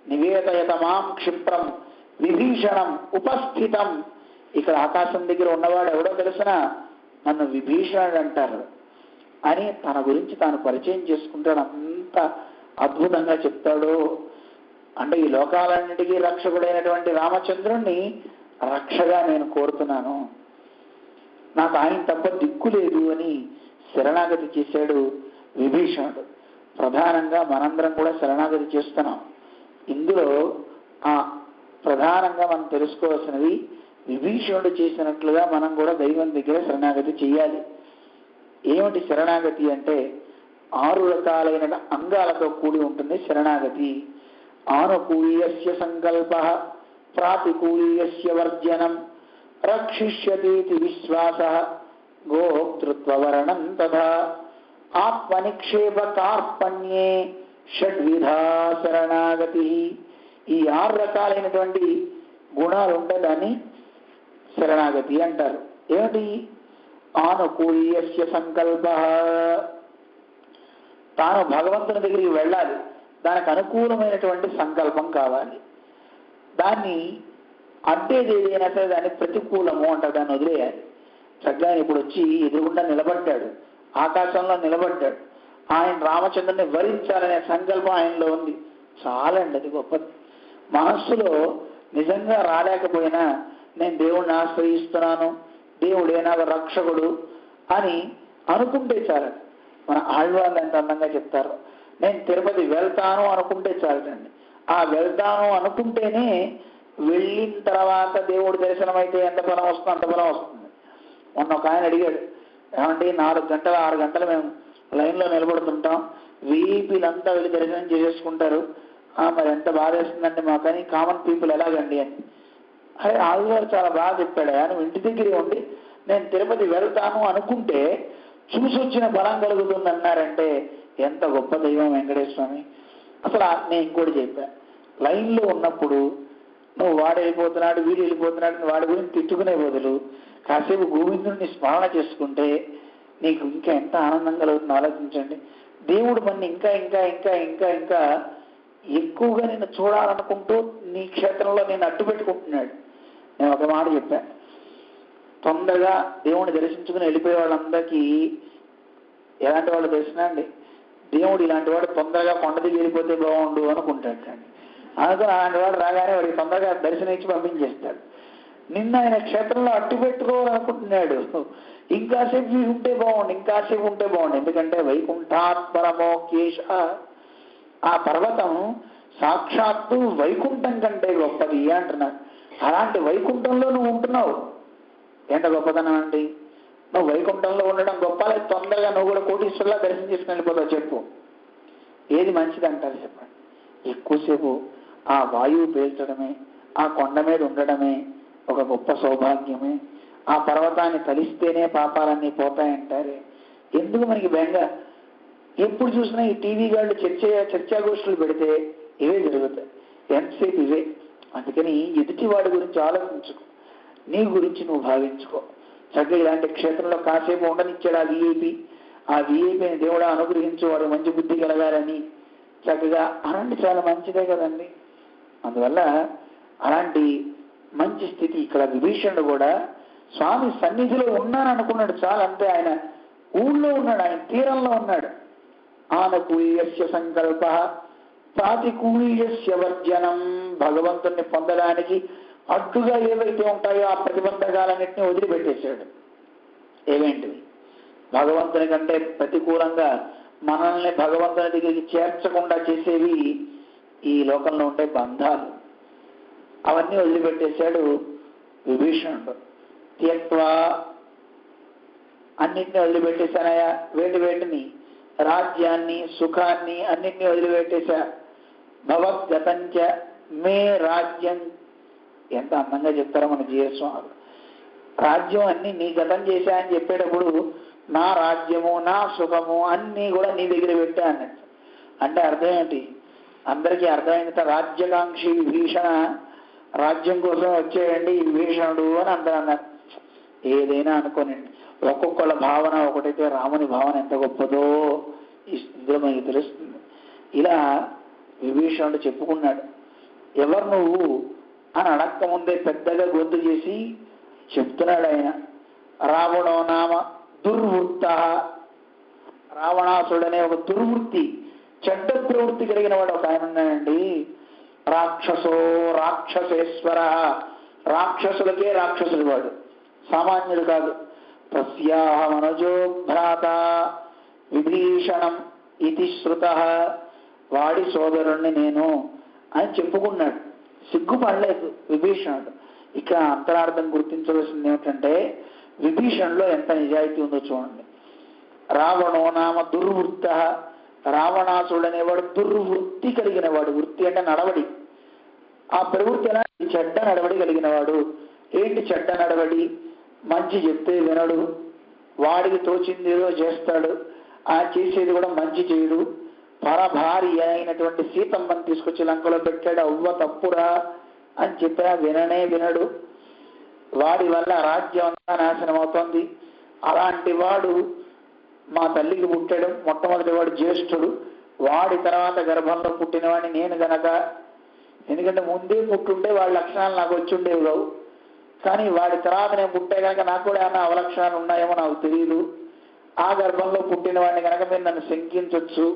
నివేదయత మాం క్షిప్రం విభీషణం ఉపస్థితం. ఇక్కడ ఆకాశం దగ్గర ఉన్నవాడు ఎవడో తెలిసిన, నన్ను విభీషణుడు అంటారు అని తన గురించి తాను పరిచయం చేసుకుంటాడు. అంత అద్భుతంగా చెప్తాడు. అంటే ఈ లోకాలన్నిటికీ రక్షకుడైనటువంటి రామచంద్రుణ్ణి రక్షగా నేను కోరుతున్నాను, నాకు ఆయన తప్ప దిక్కు లేదు అని శరణాగతి చేశాడు విభీషణుడు. ప్రధానంగా మనందరం కూడా శరణాగతి చేస్తున్నాం. ఇందులో ప్రధానంగా మనం తెలుసుకోవాల్సినవి, విభీషణుడు చేసినట్లుగా మనం కూడా దైవం దగ్గర శరణాగతి చెయ్యాలి. ఏమిటి శరణాగతి అంటే 6 రకాలైన అంగాలతో కూడి ఉంటుంది శరణాగతి. ఆనుకూల్యస్య సంకల్ప, ప్రాతికూల్యస్య వర్జనం, రక్షిష్యతీతి విశ్వాస, గోప్తృత్వవర్ణం తథా, ఆత్మనిక్షేప కార్పణ్యే షడ్విధా శరణాగతి. ఈ 6 రకాలైనటువంటి గుణాలు ఉంటే దాన్ని శరణాగతి అంటారు. ఏమిటి? ఆనుకూల్యస్య సంకల్ప, తాను భగవంతుని దగ్గరికి వెళ్ళాలి, దానికి అనుకూలమైనటువంటి సంకల్పం కావాలి. దాన్ని అడ్డేది ఏదైనా సరే దాన్ని ప్రతికూలము అంటారు, దాన్ని వదిలేయాలి. చక్కగా ఇప్పుడు వచ్చి ఎదురుగుండా నిలబడ్డాడు, ఆకాశంలో నిలబడ్డాడు. ఆయన రామచంద్రుని వరించాలనే సంకల్పం ఆయనలో ఉంది. చాలండి, అది గొప్పది. మనస్సులో నిజంగా రాలేకపోయినా నేను దేవుణ్ణి ఆశ్రయిస్తున్నాను, దేవుడే నాకు రక్షకుడు అని అనుకుంటే చాలండి. మన ఆళ్వాళ్ళు ఎంత అందంగా చెప్తారు, నేను తిరుపతి వెళ్తాను అనుకుంటే చాలండి. ఆ వెళ్తాను అనుకుంటేనే వెళ్ళిన తర్వాత దేవుడు దర్శనం అయితే ఎంత బలం వస్తుందో అంత బలం వస్తుంది. మొన్న ఒక ఆయన అడిగాడు, ఏమంటే 4 గంటలు 6 గంటలు మేము లైన్లో నిలబడుతుంటాం, వీపీలంతా వెళ్ళి దర్శనం చేసేసుకుంటారు, మరి ఎంత బాధ వేస్తుందంటే మాకని కామన్ పీపుల్ ఎలాగండి అని. అదే ఆదివారు చాలా బాగా చెప్పాడు. నువ్వు ఇంటి దగ్గరే ఉండి నేను తిరుపతి వెళ్తాను అనుకుంటే చూసి వచ్చిన బలం కలుగుతుంది అన్నారంటే ఎంత గొప్ప దైవం వెంకటేశ్వర స్వామి. అసలు నేను ఇంకోటి చెప్పా, లైన్లో ఉన్నప్పుడు నువ్వు వాడు వెళ్ళిపోతున్నాడు వీడు వెళ్ళిపోతున్నాడు వాడి గురించి తిట్టుకునే బదులు కాసేపు గోవిందుడిని స్మరణ చేసుకుంటే నీకు ఇంకా ఎంత ఆనందం కలుగుతుందో ఆలోచించండి. దేవుడు మన ఇంకా ఇంకా ఇంకా ఇంకా ఇంకా ఎక్కువగా నిన్ను చూడాలనుకుంటూ నీ క్షేత్రంలో నేను అడ్డు పెట్టుకుంటున్నాడు. నేను ఒక మాట చెప్పాను, తొందరగా దేవుడిని దర్శించుకుని వెళ్ళిపోయే వాళ్ళందరికీ ఎలాంటి వాళ్ళు తెలిసినా అండి, దేవుడు ఇలాంటి వాడు తొందరగా కొండ దిగి వెళ్ళిపోతే బాగుండు అనుకుంటాడు. కానీ అనుకుని అలాంటి వాడు రాగానే వాడికి తొందరగా దర్శనం ఇచ్చి పంపించేస్తాడు. నిన్న ఆయన క్షేత్రంలో అట్టు పెట్టుకోవాలనుకుంటున్నాడు, ఇంకాసేపు ఉంటే బాగుండు ఇంకాసేపు ఉంటే బాగుండు. ఎందుకంటే వైకుంఠాత్పరమోకేశ, ఆ పర్వతం సాక్షాత్తు వైకుంఠం కంటే గొప్పది అంటున్నాడు. అలాంటి వైకుంఠంలో నువ్వు ఉంటున్నావు, ఎంత గొప్పతనం అండి. నువ్వు వైకుంఠంలో ఉండడం గొప్ప, లేదు తొందరగా నువ్వు కూడా కోటీశ్వరులా దర్శనం చేసుకుని వెళ్ళిపోతావు. చెప్పు ఏది మంచిది అంటారు చెప్పండి. ఎక్కువసేపు ఆ వాయువు పీల్చడమే, ఆ కొండ మీద ఉండడమే ఒక గొప్ప సౌభాగ్యమే. ఆ పర్వతాన్ని కలిస్తేనే పాపాలన్నీ పోతాయంటారే, ఎందుకు మనకి బెంగ? ఎప్పుడు చూసినా ఈ టీవీ గాళ్ళు చర్చాగోష్ఠులు పెడితే ఇవే జరుగుతాయి, ఎంతసేపు ఇవే. అందుకని ఎదుటి వాడి గురించి ఆలోచించుకో, నీ గురించి నువ్వు భావించుకో. చక్కగా ఇలాంటి క్షేత్రంలో కాసేపు ఉండనిచ్చాడు ఆ విఐపిని దేవుడా అనుగ్రహించు, వాడు మంచి బుద్ధి కలగాలని చక్కగా అలాంటి చాలా మంచిదే కదండి. అందువల్ల అలాంటి మంచి స్థితి ఇక్కడ విభీషణుడు కూడా స్వామి సన్నిధిలో ఉన్నాను అనుకున్నాడు చాలా, అంతే. ఆయన ఊళ్ళో ఉన్నాడు, ఆయన తీరంలో ఉన్నాడు. ఆనకూల్యస్య సంకల్ప ప్రాతికూల్యస్య వర్జనం, భగవంతుణ్ణి పొందడానికి అడ్డుగా ఏవైతే ఉంటాయో ఆ ప్రతిబంధకాలన్నింటినీ వదిలిపెట్టేశాడు. ఏవేంటివి? భగవంతుని కంటే ప్రతికూలంగా మనల్ని భగవంతుని దగ్గరికి చేర్చకుండా చేసేవి ఈ లోకంలో ఉండే బంధాలు, అవన్నీ వదిలిపెట్టేశాడు విభీషణుడు. త్యక్వా, అన్నింటినీ వదిలిపెట్టేశానయా. వేటిని? రాజ్యాన్ని సుఖాన్ని అన్నింటినీ వదిలిపెట్టేశా. భవద్గతంచ మే రాజ్యం, ఎంత అందంగా చెప్తారో మన జీవస్వామి. రాజ్యం అన్ని నీ గతం చేశా అని చెప్పేటప్పుడు నా రాజ్యము నా సుఖము అన్నీ కూడా నీ దగ్గర పెట్టా అన్నట్టు. అంటే అర్థం ఏంటి? అందరికీ అర్థమైనంత రాజ్యకాంక్షి విభీషణ, రాజ్యం కోసం వచ్చేయండి ఈ విభీషణుడు అని అందరూ అన్నారు. ఏదైనా అనుకోనండి, ఒక్కొక్కళ్ళ భావన ఒకటైతే రాముని భావన ఎంత గొప్పదో ఇందులో మనకి తెలుస్తుంది. ఇలా విభీషణుడు చెప్పుకున్నాడు. ఎవరు నువ్వు అని అడక్క ముందే పెద్దగా గొంతు చేసి చెప్తున్నాడు ఆయన. రావణో నామ దుర్వృత్త, రావణాసుడనే ఒక దుర్వృత్తి చెడ్డ ప్రవృత్తి కలిగిన వాడు ఒక ఆయన ఉన్నాడండి. రాక్షసో రాక్షసేశ్వర, రాక్షసులకే రాక్షసుడు వాడు, సామాన్యుడు కాదు. తస్యాహ మనజో భ్రాత విభీషణం ఇది శృత, వాడి సోదరుణ్ణి నేను అని చెప్పుకున్నాడు. సిగ్గుపడలేదు విభీషణుడు. ఇక్కడ అంతరార్థం గుర్తించవలసింది ఏమిటంటే విభీషణులో ఎంత నిజాయితీ ఉందో చూడండి. రావణో నామ దుర్వృత్త, రావణాసుడు అనేవాడు దుర్వృత్తి కలిగిన వాడు. వృత్తి అంటే నడవడి. ఆ ప్రవృత్తి ఎలా? చెడ్డ నడవడి కలిగిన వాడు. ఏంటి చెడ్డ నడవడి? మంచి చెప్తే వినడు, వాడికి తోచింది ఏదో చేస్తాడు, ఆ చేసేది కూడా మంచి చేయడు. పరభార్య అయినటువంటి సీతమ్మని తీసుకొచ్చి లంకలో పెట్టాడు, అవ్వ తప్పురా అని చెప్పినా వినడు. వాడి వల్ల రాజ్యం అంతా నాశనం అవుతోంది. అలాంటి వాడు మా తల్లికి పుట్టాడు, మొట్టమొదటి వాడు జ్యేష్ఠుడు, వాడి తర్వాత గర్భంలో పుట్టినవాడిని నేను గనక, ఎందుకంటే ముందే పుట్టుంటే వాడి లక్షణాలు నాకు వచ్చి ఉండేవి కావు. కానీ వాడి తర్వాత నేను పుట్టే కనుక నాకు కూడా ఏమైనా అవలక్షణాలు ఉన్నాయేమో నాకు తెలియదు. ఆ గర్భంలో పుట్టిన వాడిని కనుక మీరు నన్ను శంకించవచ్చు.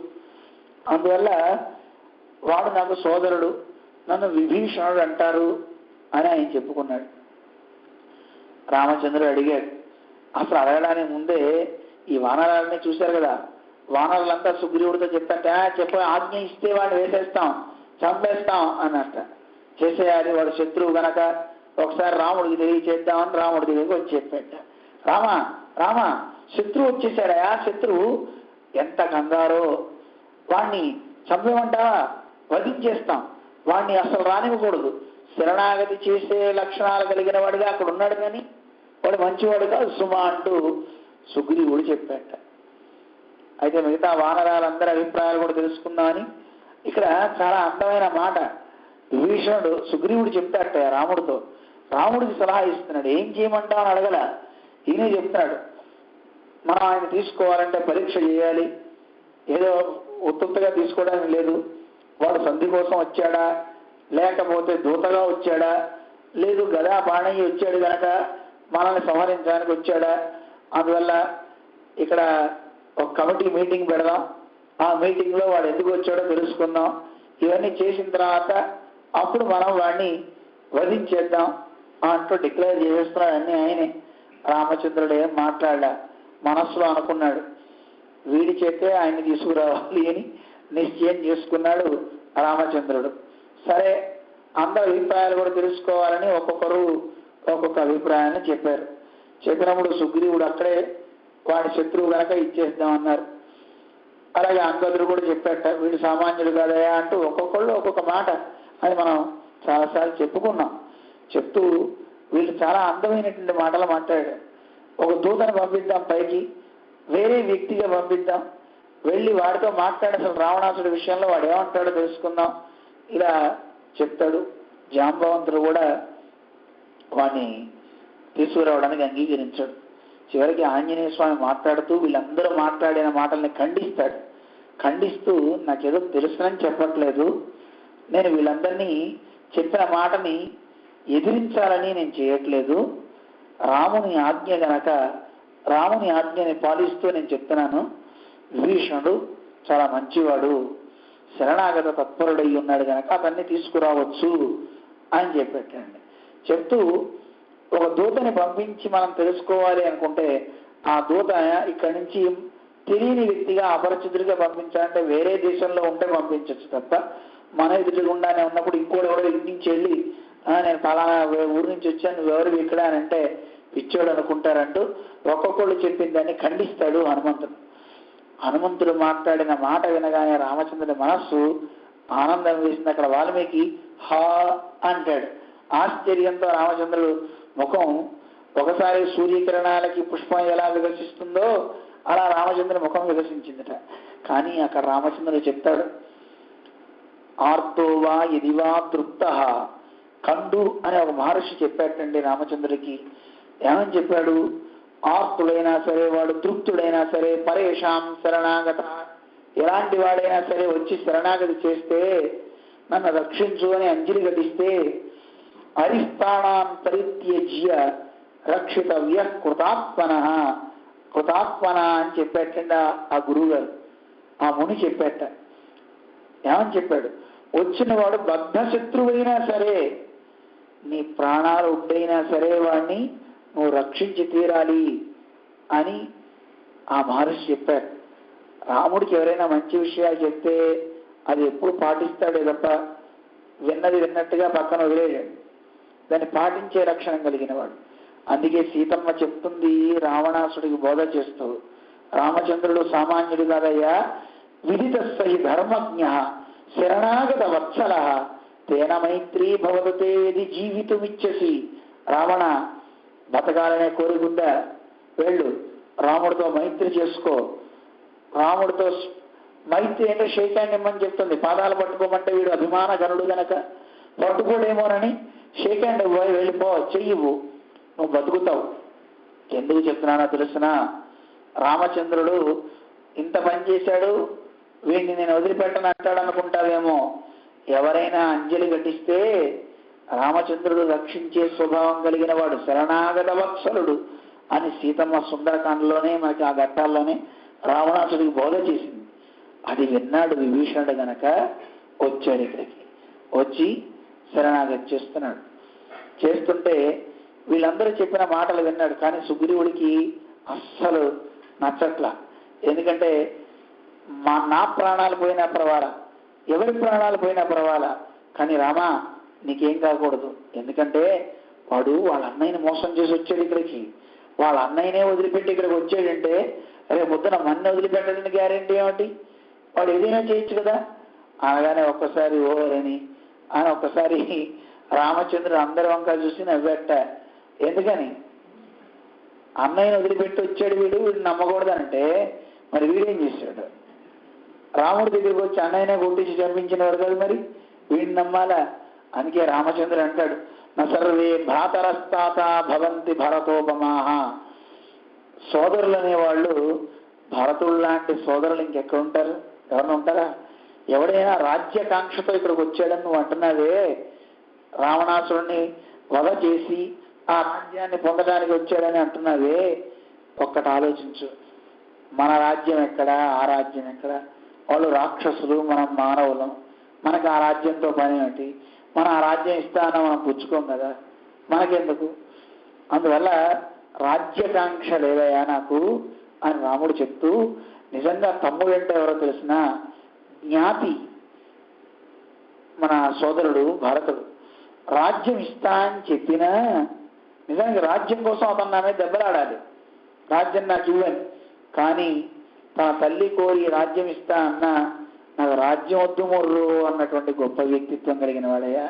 అందువల్ల వాడు నాకు సోదరుడు, నన్ను విభీషణుడు అంటారు అని ఆయన చెప్పుకున్నాడు. రామచంద్రుడు అడిగాడు. అసలు అడగడానికి ముందే ఈ వానరాలని చూశారు కదా, వానరులంతా సుగ్రీవుడితో చెప్ప ఆజ్ఞ ఇస్తే వాడిని వేసేస్తాం, చంపేస్తాం అన్నట్ట. చేసేయాలి, వాడు శత్రువు గనక ఒకసారి రాముడికి తెలియచేద్దామని రాముడి దగ్గరికి వచ్చి చెప్పాట. రామా శత్రువు వచ్చేసాడా, శత్రువు ఎంత కంగారో, వాణ్ణి చంపేమంటావా, వధించేస్తాం, వాణ్ణి అసలు రానివ్వకూడదు, శరణాగతి చేసే లక్షణాలు కలిగిన వాడిగా అక్కడ ఉన్నాడు, కానీ వాడు మంచివాడు కాదు సుమా అంటూ సుగ్రీవుడు చెప్పాట. అయితే మిగతా వానరాలందరి అభిప్రాయాలు కూడా తెలుసుకుందామని ఇక్కడ చాలా అందమైన మాట విభీషణుడు సుగ్రీవుడు చెప్తాట రాముడితో. రాముడికి సలహా ఇస్తున్నాడు, ఏం చేయమంటావు అని అడగల, ఈయనే చెప్తున్నాడు. మనం ఆయన తీసుకోవాలంటే పరీక్ష చేయాలి, ఏదో ఉత్తుగా తీసుకోవడానికి లేదు. వాడు సంధి కోసం వచ్చాడా, లేకపోతే దూతగా వచ్చాడా, లేదు గదా బాణయ్య వచ్చాడు కనుక మనల్ని సంహరించడానికి వచ్చాడా, అందువల్ల ఇక్కడ ఒక కమిటీ మీటింగ్ పెడదాం, ఆ మీటింగ్లో వాడు ఎందుకు వచ్చాడో తెలుసుకుందాం, ఇవన్నీ చేసిన తర్వాత అప్పుడు మనం వాడిని వధించేద్దాం అంటూ డిక్లేర్ చేసేస్తున్నాడు. అన్నీ ఆయనే. రామచంద్రుడు ఏం మాట్లాడా, మనస్సులో అనుకున్నాడు వీడి చేతే ఆయన్ని తీసుకురావాలి అని నిశ్చయం చేసుకున్నాడు రామచంద్రుడు. సరే, అందరి అభిప్రాయాలు కూడా తెలుసుకోవాలని ఒక్కొక్కరు ఒక్కొక్క అభిప్రాయాన్ని చెప్పారు. చెప్పినప్పుడు సుగ్రీవుడు అక్కడే వాడి శత్రువు కనుక ఇచ్చేద్దామన్నారు. అలాగే అంగదుడు కూడా చెప్పాట, వీడు సామాన్యుడు కాదయా అంటూ ఒక్కొక్కళ్ళు ఒక్కొక్క మాట. అది మనం చాలాసార్లు చెప్పుకున్నాం. చెప్తూ వీళ్ళు చాలా అందమైనటువంటి మాటలు మాట్లాడారు. ఒక దూతను పంపిద్దాం పైకి, వేరే వ్యక్తిగా పంపిద్దాం, వెళ్ళి వాడితో మాట్లాడి అసలు రావణాసుడి విషయంలో వాడు ఏమంటాడో తెలుసుకుందాం, ఇలా చెప్తాడు. జాంబవంతుడు కూడా వాడిని తీసుకురావడానికి అంగీకరించాడు. చివరికి ఆంజనేయ స్వామి మాట్లాడుతూ వీళ్ళందరూ మాట్లాడిన మాటల్ని ఖండిస్తాడు. ఖండిస్తూ నాకేదో తెలుసునని చెప్పట్లేదు, నేను వీళ్ళందరినీ చెప్పిన మాటని ఎదిరించాలని నేను చేయట్లేదు, రాముని ఆజ్ఞ గనక రాముని ఆజ్ఞని పాలిస్తూ నేను చెప్తున్నాను. విభీషణుడు చాలా మంచివాడు, శరణాగత తత్పరుడై ఉన్నాడు కనుక అతన్ని తీసుకురావచ్చు అని చెప్పేటండి. చెప్తూ ఒక దూతని పంపించి మనం తెలుసుకోవాలి అనుకుంటే ఆ దూత ఇక్కడి నుంచి తెలియని వ్యక్తిగా అపరిచితుడిగా పంపించాలంటే వేరే దేశంలో ఉంటే పంపించవచ్చు తప్ప మన ఎదురుగుండానే ఉన్నప్పుడు ఇంకోటి ఎవరో ఇంటి నుంచి వెళ్ళి నేను పలానా ఊరి నుంచి వచ్చాను, నువ్వెవరు ఇక్కడ అని అంటే పిచ్చోడు అనుకుంటారంటూ ఒక్కొక్కళ్ళు చెప్పిన దాన్ని ఖండిస్తాడు హనుమంతుడు. హనుమంతుడు మాట్లాడిన మాట వినగానే రామచంద్రుడి మనస్సు ఆనందం వేసింది. అక్కడ వాల్మీకి హా అంటాడు. ఆశ్చర్యంతో రామచంద్రుడు ముఖం ఒకసారి సూర్యకిరణాలకి పుష్పం ఎలా వికసిస్తుందో అలా రామచంద్రుడి ముఖం వికసించిందట. కానీ అక్కడ రామచంద్రుడు చెప్తాడు, ఆర్తోవా ఇదివా తృప్త కండు అనే ఒక మహర్షి చెప్పాడండి రామచంద్రుడికి. ఏమని చెప్పాడు, ఆర్తుడైనా సరే వాడు తృప్తుడైనా సరే పరేషాం శరణాగత, ఎలాంటి వాడైనా సరే వచ్చి శరణాగతి చేస్తే నన్ను రక్షించు అని అంజలి ఘటిస్తే అరిస్థానాం పరిత్యజ్య రక్షితవ్య కృతాత్మన కృతాత్మన అని చెప్పాటండి ఆ గురువు గారు. ఆ ముని చెప్పాట. ఏమని చెప్పాడు, వచ్చిన వాడు బద్ధ శత్రువైనా సరే నీ ప్రాణాలు ఉడ్డైనా సరే వాడిని నువ్వు రక్షించి తీరాలి అని ఆ మహర్షి చెప్పారు. రాముడికి ఎవరైనా మంచి విషయాలు చెప్తే అది ఎప్పుడు పాటిస్తాడే తప్ప విన్నది విన్నట్టుగా పక్కన వదిలేయాడు. దాన్ని పాటించే లక్షణం కలిగిన వాడు. అందుకే సీతమ్మ చెప్తుంది రావణాసుడికి బోధ చేస్తూ, రామచంద్రుడు సామాన్యుడు కాదయ్యా, విదిత సహి ధర్మజ్ఞ శరణాగత వత్సల తేన మైత్రీ భవతే ఇది జీవితమిచ్చసి. రావణ, బతకాలనే కోరికుందా, వెళ్ళు రాముడితో మైత్రి చేసుకో. రాముడితో మైత్రి అంటే షేక్ హ్యాండ్ ఇమ్మని చెప్తుంది. పాదాలు పట్టుకోమంటే వీడు అభిమాన గనుడు గనక పట్టుకోడేమోనని షేక్ హ్యాండ్ ఇవ్వాలి, వెళ్ళిపో, చెయ్యివు, నువ్వు బతుకుతావు. ఎందుకు చెప్తున్నానో తెలుసునా, రామచంద్రుడు ఇంత పని చేశాడు, వీడిని నేను వదిలిపెట్టను అంటాడు అనుకుంటావేమో. ఎవరైనా అంజలి ఘటిస్తే రామచంద్రుడు రక్షించే స్వభావం కలిగిన వాడు, శరణాగత వత్సలుడు అని సీతమ్మ సుందరకాండలోనే మనకి ఆ ఘట్టాల్లోనే రావణాసుడికి బోధ చేసింది. అది విన్నాడు విభీషణుడు గనక వచ్చాడు ఇక్కడికి. వచ్చి శరణాగతి చేస్తున్నాడు. చేస్తుంటే వీళ్ళందరూ చెప్పిన మాటలు విన్నాడు. కానీ సుగ్రీవుడికి అస్సలు నచ్చట్లా. ఎందుకంటే నా ప్రాణాలు పోయినా పర్వాలా, ఎవరి ప్రాణాలు పోయినా పర్వాలా, కానీ రామా నీకేం కాకూడదు. ఎందుకంటే వాడు వాళ్ళ అన్నయ్యని మోసం చేసి వచ్చాడు ఇక్కడికి. వాళ్ళ అన్నయ్యనే వదిలిపెట్టి ఇక్కడికి వచ్చాడంటే రేపు పొద్దున మన్ని వదిలిపెట్టాలని గ్యారెంటీ ఏమిటి? వాడు ఏదైనా చేయొచ్చు కదా. అనగానే ఒక్కసారి ఓరని ఆయన ఒక్కసారి రామచంద్రుడు అందరి వంక చూసి నవ్వెట్ట. ఎందుకని? అన్నయ్యని వదిలిపెట్టి వచ్చాడు వీడు నమ్మకూడదనంటే మరి వీడేం చేశాడు? రాముడి దగ్గరికి వచ్చి అన్నయ్యనే కొట్టించి చంపించిన వాడు కదా, మరి వీడిని నమ్మాలా? అందుకే రామచంద్రుడు అంటాడు, న సర్వే భ్రాతరస్తాత భవంతి భరతోపమాహ. సోదరులు అనేవాళ్ళు భరతుడు లాంటి సోదరులు ఇంకెక్కడ ఉంటారు? ఎవరైనా ఉంటారా? ఎవడైనా రాజ్యకాంక్షతో ఇక్కడికి వచ్చాడని నువ్వు అంటున్నావే, రావణాసురుణ్ణి వధ చేసి ఆ రాజ్యాన్ని పొందడానికి వచ్చాడని అంటున్నావే, ఒక్కటి ఆలోచించు. మన రాజ్యం ఎక్కడ, ఆ రాజ్యం ఎక్కడ? వాళ్ళు రాక్షసులు, మనం మానవులం. మనకు ఆ రాజ్యంతో పని ఏమిటి? మనం ఆ రాజ్యం ఇస్తానో మనం పుచ్చుకోం కదా, మనకెందుకు? అందువల్ల రాజ్యకాంక్ష లేదయా నాకు అని రాముడు చెప్తూ, నిజంగా తమ్ముడు అంటే ఎవరో తెలిసిన జ్ఞాతి మన సోదరుడు భరతుడు. రాజ్యం ఇస్తా అని చెప్పినా నిజానికి రాజ్యం కోసం అతను నా మీద దెబ్బలాడాలి, రాజ్యం నాకు ఇవ్వని. కానీ తన తల్లి కోరి రాజ్యం ఇస్తా అన్నా నాకు రాజ్యం వద్దు మొర్రు అన్నటువంటి గొప్ప వ్యక్తిత్వం కలిగిన వాడయ్యా.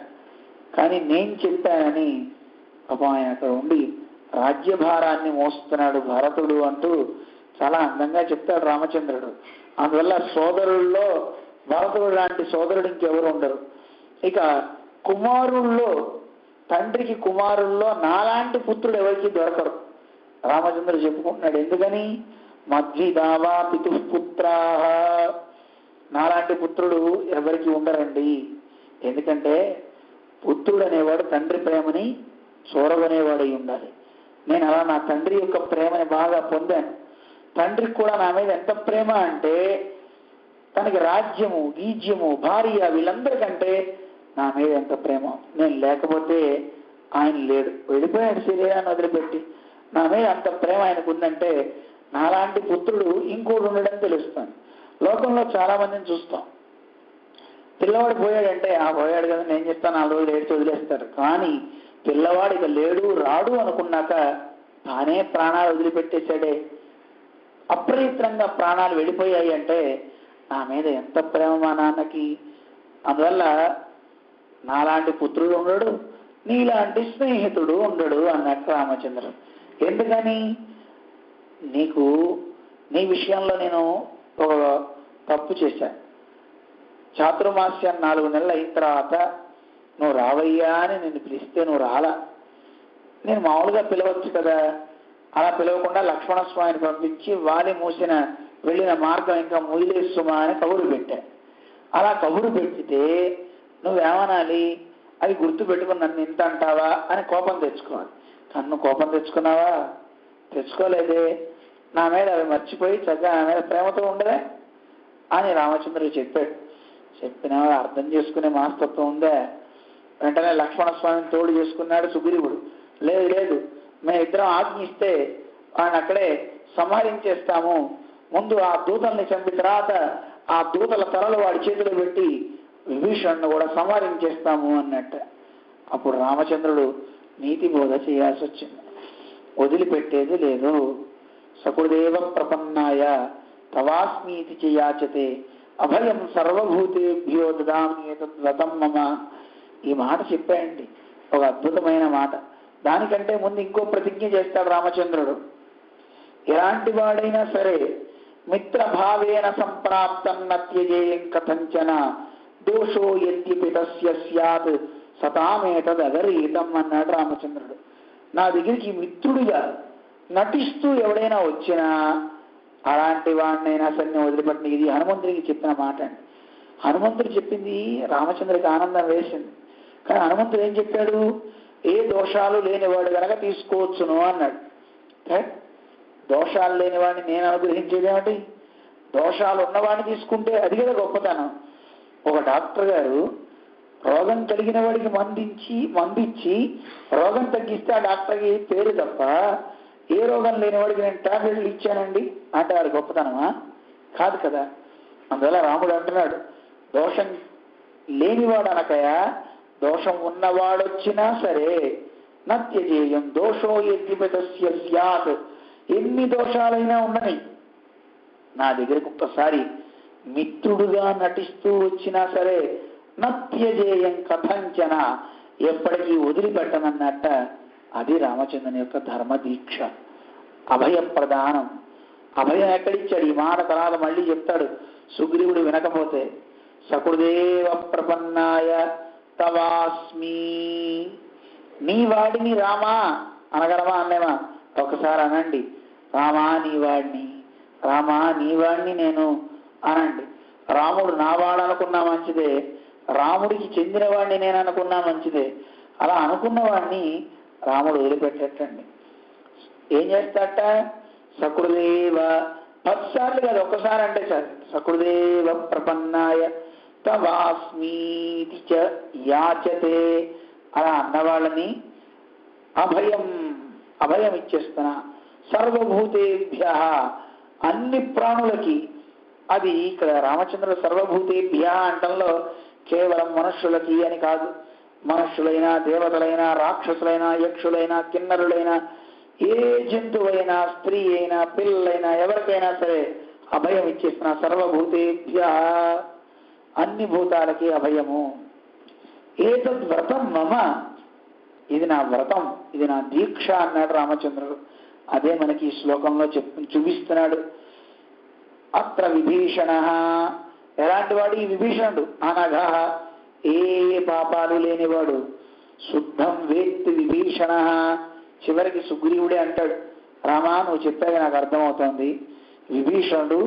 కానీ నేను చెప్పానని పాపం ఆయన అక్కడ ఉండి రాజ్యభారాన్ని మోస్తున్నాడు భరతుడు అంటూ చాలా అందంగా చెప్తాడు రామచంద్రుడు. అందువల్ల సోదరుల్లో భరతుడు లాంటి సోదరుడు ఇంకెవరు ఉండరు. ఇక కుమారుల్లో, తండ్రికి కుమారుల్లో నాలాంటి పుత్రుడు ఎవరికి దొరకరు. రామచంద్రుడు చెప్పుకుంటున్నాడు. ఎందుకని? మధ్విదావా పితుపుత్రా, నాలాంటి పుత్రుడు ఎవరికి ఉండరండి. ఎందుకంటే పుత్రుడు అనేవాడు తండ్రి ప్రేమని చూరగనేవాడు అయి ఉండాలి. నేను అలా నా తండ్రి యొక్క ప్రేమని బాగా పొందాను. తండ్రికి కూడా నా మీద ఎంత ప్రేమ అంటే తనకి రాజ్యము, గీజ్యము, భార్య వీళ్ళందరికంటే నా మీద ఎంత ప్రేమ. నేను లేకపోతే ఆయన లేడు, వెళ్ళిపోయాడు శరీరాన్ని వదిలిపెట్టి. నా మీద అంత ప్రేమ ఆయనకు ఉందంటే నాలాంటి పుత్రుడు ఇంకోటి ఉండడం తెలుస్తాను. లోకంలో చాలా మందిని చూస్తాం, పిల్లవాడు పోయాడంటే ఆ పోయాడు కదా నేను చెప్తాను 4 రోజులు ఏడ్చి వదిలేస్తారు. కానీ పిల్లవాడు ఇక లేడు రాడు అనుకున్నాక తానే ప్రాణాలు వదిలిపెట్టేశాడే, అప్రయత్నంగా ప్రాణాలు వెళ్ళిపోయాయి అంటే నా మీద ఎంత ప్రేమ మా నాన్నకి. అందువల్ల నాలాంటి పుత్రుడు ఉండడు, నీలాంటి స్నేహితుడు ఉండడు అన్నట్టు రామచంద్రుడు. ఎందుకని? నీకు నీ విషయంలో నేను ఒక తప్పు చేశాను. చాతుర్మాస్యం 4 నెలలు అయిన తర్వాత నువ్వు రావయ్యా అని నిన్ను పిలిస్తే నువ్వు రాలా. నేను మామూలుగా పిలవచ్చు కదా, అలా పిలవకుండా లక్ష్మణస్వామిని పంపించి వాలి మూసిన వెళ్ళిన మార్గం ఇంకా మూయలేసుమా అని కబురు పెట్టా. అలా కబురు పెట్టితే నువ్వేమనాలి? అవి గుర్తు పెట్టుకుని నన్ను ఇంత అంటావా అని కోపం తెచ్చుకోవాలి. కన్ను కోపం తెచ్చుకున్నావా? తెచ్చుకోలేదే. నా మీద అవి మర్చిపోయి చక్కగా నా మీద ప్రేమతో ఉండదే అని రామచంద్రుడు చెప్పాడు. చెప్పినా అర్థం చేసుకునే మనస్తత్వం ఉందే. వెంటనే లక్ష్మణస్వామిని తోడు చేసుకున్నాడు సుగ్రీవుడు. లేదు లేదు, మేము ఇద్దరం ఆజ్ఞిస్తే ఆయన అక్కడే సంహరించేస్తాము, ముందు ఆ దూతల్ని చంపిన తర్వాత ఆ దూతల తలలు వాడి చేతిలో పెట్టి విభీషణ్ణి కూడా సంహరించేస్తాము అన్నట్ట. అప్పుడు రామచంద్రుడు నీతి బోధ చేయాల్సి వచ్చింది. వదిలిపెట్టేది లేదు. సకుదేవ ప్రపన్నాయ తవాస్మీతి చేయాచతే అభయం సర్వభూతేభ్యో దదామి ఏతద్వ్రతం మమ. ఈ మాట చెప్పాయండి, ఒక అద్భుతమైన మాట. దానికంటే ముందు ఇంకో ప్రతిజ్ఞ చేస్తాడు రామచంద్రుడు. ఎలాంటి వాడైనా సరే మిత్రభావేన సంప్రాప్తం నత్యజేయం కథంచన దోషో యద్యపి తస్య స్యాత్ సతామేతద్ అగరీతం అన్నాడు రామచంద్రుడు. నా దగ్గరికి మిత్రుడిగా నటిస్తూ ఎవడైనా వచ్చినా అలాంటి వాడినైనా సరే వదిలిపెట్టిన. ఇది హనుమంతుడికి చెప్పిన మాట అండి. హనుమంతుడు చెప్పింది రామచంద్రుడికి ఆనందం వేసింది. కానీ హనుమంతుడు ఏం చెప్పాడు? ఏ దోషాలు లేనివాడు కనుక తీసుకోవచ్చును అన్నాడు. దోషాలు లేనివాడిని నేను అనుగ్రహించేదేమిటి? దోషాలు ఉన్నవాడిని తీసుకుంటే అది కదా గొప్పతనం. ఒక డాక్టర్ గారు రోగం కలిగిన వాడికి మందిచ్చి రోగం తగ్గిస్తే ఆ డాక్టర్కి పేరు తప్ప ఏ రోగం లేనివాడికి నేను టాబ్లెట్లు ఇచ్చానండి అంటే వాడి గొప్పతనమా? కాదు కదా. అందువల్ల రాముడు అంటున్నాడు, దోషం లేనివాడు అనకయా, దోషం ఉన్నవాడొచ్చినా సరే నత్యజేయం దోషో యద్యపతస్య స్యాత్, ఎన్ని దోషాలైనా ఉన్నవి నా దగ్గరకు ఒక్కసారి మిత్రుడుగా నటిస్తూ వచ్చినా సరే నత్యజేయం కథంచన, ఎప్పటికీ వదిలిపెట్టనన్నట్ట. అది రామచంద్రుని యొక్క ధర్మ దీక్ష, అభయ ప్రదానం. అభయం ఎక్కడిచ్చాడు? ఈ మాట తర్వాత మళ్ళీ చెప్తాడు సుగ్రీవుడు వినకపోతే. సకృదేవ ప్రపన్నాయ తవాస్మి, నీ వాడిని రామా అనగలమా అన్నేమా? ఒకసారి అనండి, రామా నీ వాడిని, రామా నీ వాడిని నేను అనండి. రాముడు నా వాడు అనుకున్నా మంచిదే, రాముడికి చెందిన వాడిని నేను అనుకున్నా మంచిదే. అలా అనుకున్న వాడిని రాముడు వదిలిపెట్టండి. ఏం చేస్తాట? సకృదేవ, 10 సార్లు కాదు, ఒక్కసారి అంటే చాలు. సకృదేవ ప్రపన్నాయ తవాస్మీతి చ యాచతే, అలా అన్నవాళ్ళని అభయం ఇచ్చేస్తున్నా. సర్వభూతేభ్య, అన్ని ప్రాణులకి. అది ఇక్కడ రామచంద్ర సర్వభూతేభ్య అంటంలో కేవలం మనుష్యులకి అని కాదు. మనుష్యులైనా, దేవతలైనా, రాక్షసులైనా, యక్షులైనా, కిన్నరులైనా, ఏ జంతువైనా, స్త్రీ అయినా, పిల్లలైనా, ఎవరికైనా సరే అభయం ఇచ్చేస్తున్నా. సర్వభూతేభ్య, అన్ని భూతాలకి అభయము. ఏతద్ వ్రతం మమ, ఇది నా వ్రతం, ఇది నా దీక్ష అన్నాడు రామచంద్రుడు. అదే మనకి ఈ శ్లోకంలో చూపిస్తున్నాడు. అత్ర విభీషణ, ఎలాంటి వాడు ఈ విభీషణుడు? అనఘ, ఏ పాపాలు లేనివాడు. శుద్ధం వేత్తి విభీషణ, చివరికి సుగ్రీవుడే అంటాడు, రామా నువ్వు చెప్పాక నాకు అర్థమవుతోంది, విభీషణుడు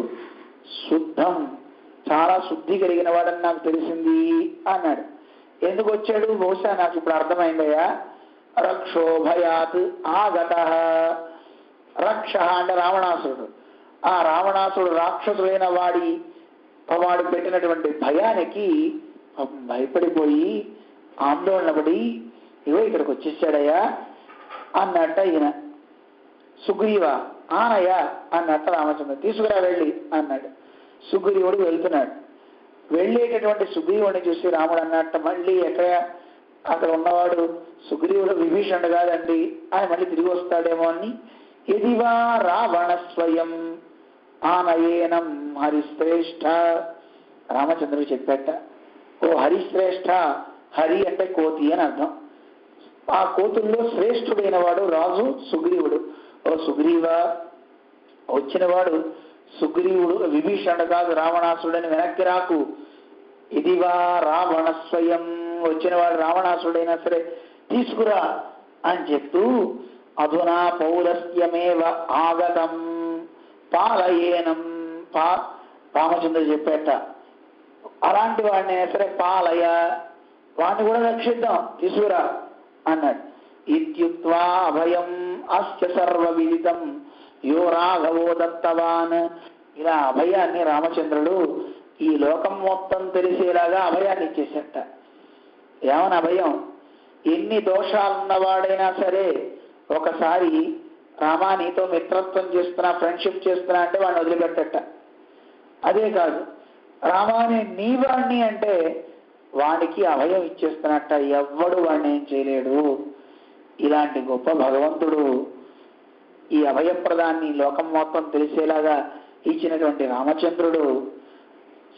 శుద్ధం, చాలా శుద్ధి కలిగిన వాడని నాకు తెలిసింది అన్నాడు. ఎందుకు వచ్చాడు? బహుశా నాకు ఇప్పుడు అర్థమైందయ్యా. రక్షోభయాత్ ఆగత, రక్ష అంటే రావణాసురుడు. ఆ రావణాసురుడు రాక్షసులైన వాడు పెట్టినటువంటి భయానికి భయపడిపోయి ఆందోళన పడి ఇవో ఇక్కడికి వచ్చేసాడయ్యా అన్నట్ట ఈయన. సుగ్రీవ ఆనయ్య అన్నట్ట రామచంద్ర, తీసుకురా వెళ్ళి అన్నాడు. సుగ్రీవుడు వెళ్తున్నాడు. వెళ్ళేటటువంటి సుగ్రీవుడిని చూసి రాముడు అన్నట్ట, మళ్ళీ అక్కడ ఉన్నవాడు సుగ్రీవుడు విభీషణుడు కాదండి, ఆయన మళ్ళీ తిరిగి వస్తాడేమో అని. ఎదివా రావణ స్వయం ఆనయేనం హరిశ్రేష్ఠ, రామచంద్రుడు చెప్పాట, ఓ హరిశ్రేష్ఠ, హరి అంటే కోతి అని అర్థం. ఆ కోతుల్లో శ్రేష్ఠుడైన వాడు రాజు సుగ్రీవుడు. ఓ సుగ్రీవ, వచ్చినవాడు సుగ్రీవుడు, విభీషణుడు కాదు రావణాసురుడని వెనక్కి రాకు. ఇదివా రావణ స్వయం, వచ్చినవాడు రావణాసురుడైనా సరే తీసుకురా అని చెప్తూ, అధునా పౌలస్త్యమేవ ఆగతం పాలయేనం, రామచంద్రుడు చెప్పేట, అలాంటి వాడిని సరే పాలయ, వాడిని కూడా రక్షిద్దాం, తీసుకురా అన్నాడు. ఇత్యుక్త్వా అభయం అస్య సర్వ విదితం యో రాఘవో దత్తవాన్, ఇలా అభయాన్ని రామచంద్రుడు ఈ లోకం మొత్తం తెలిసేలాగా అభయాన్ని ఇచ్చేసేట. ఏమని అభయం? ఎన్ని దోషాలున్నవాడైనా సరే ఒకసారి రామా నీతో మిత్రత్వం చేస్తున్నా, ఫ్రెండ్షిప్ చేస్తున్నా అంటే వాడిని వదిలిపెట్టట. అదే కాదు, రామాని నీ వాణ్ణి అంటే వాడికి అభయం ఇచ్చేస్తున్నట్ట, ఎవ్వడు వాడిని ఏం చేయలేడు. ఇలాంటి గొప్ప భగవంతుడు ఈ అభయప్రదాన్ని లోకం మొత్తం తెలిసేలాగా ఇచ్చినటువంటి రామచంద్రుడు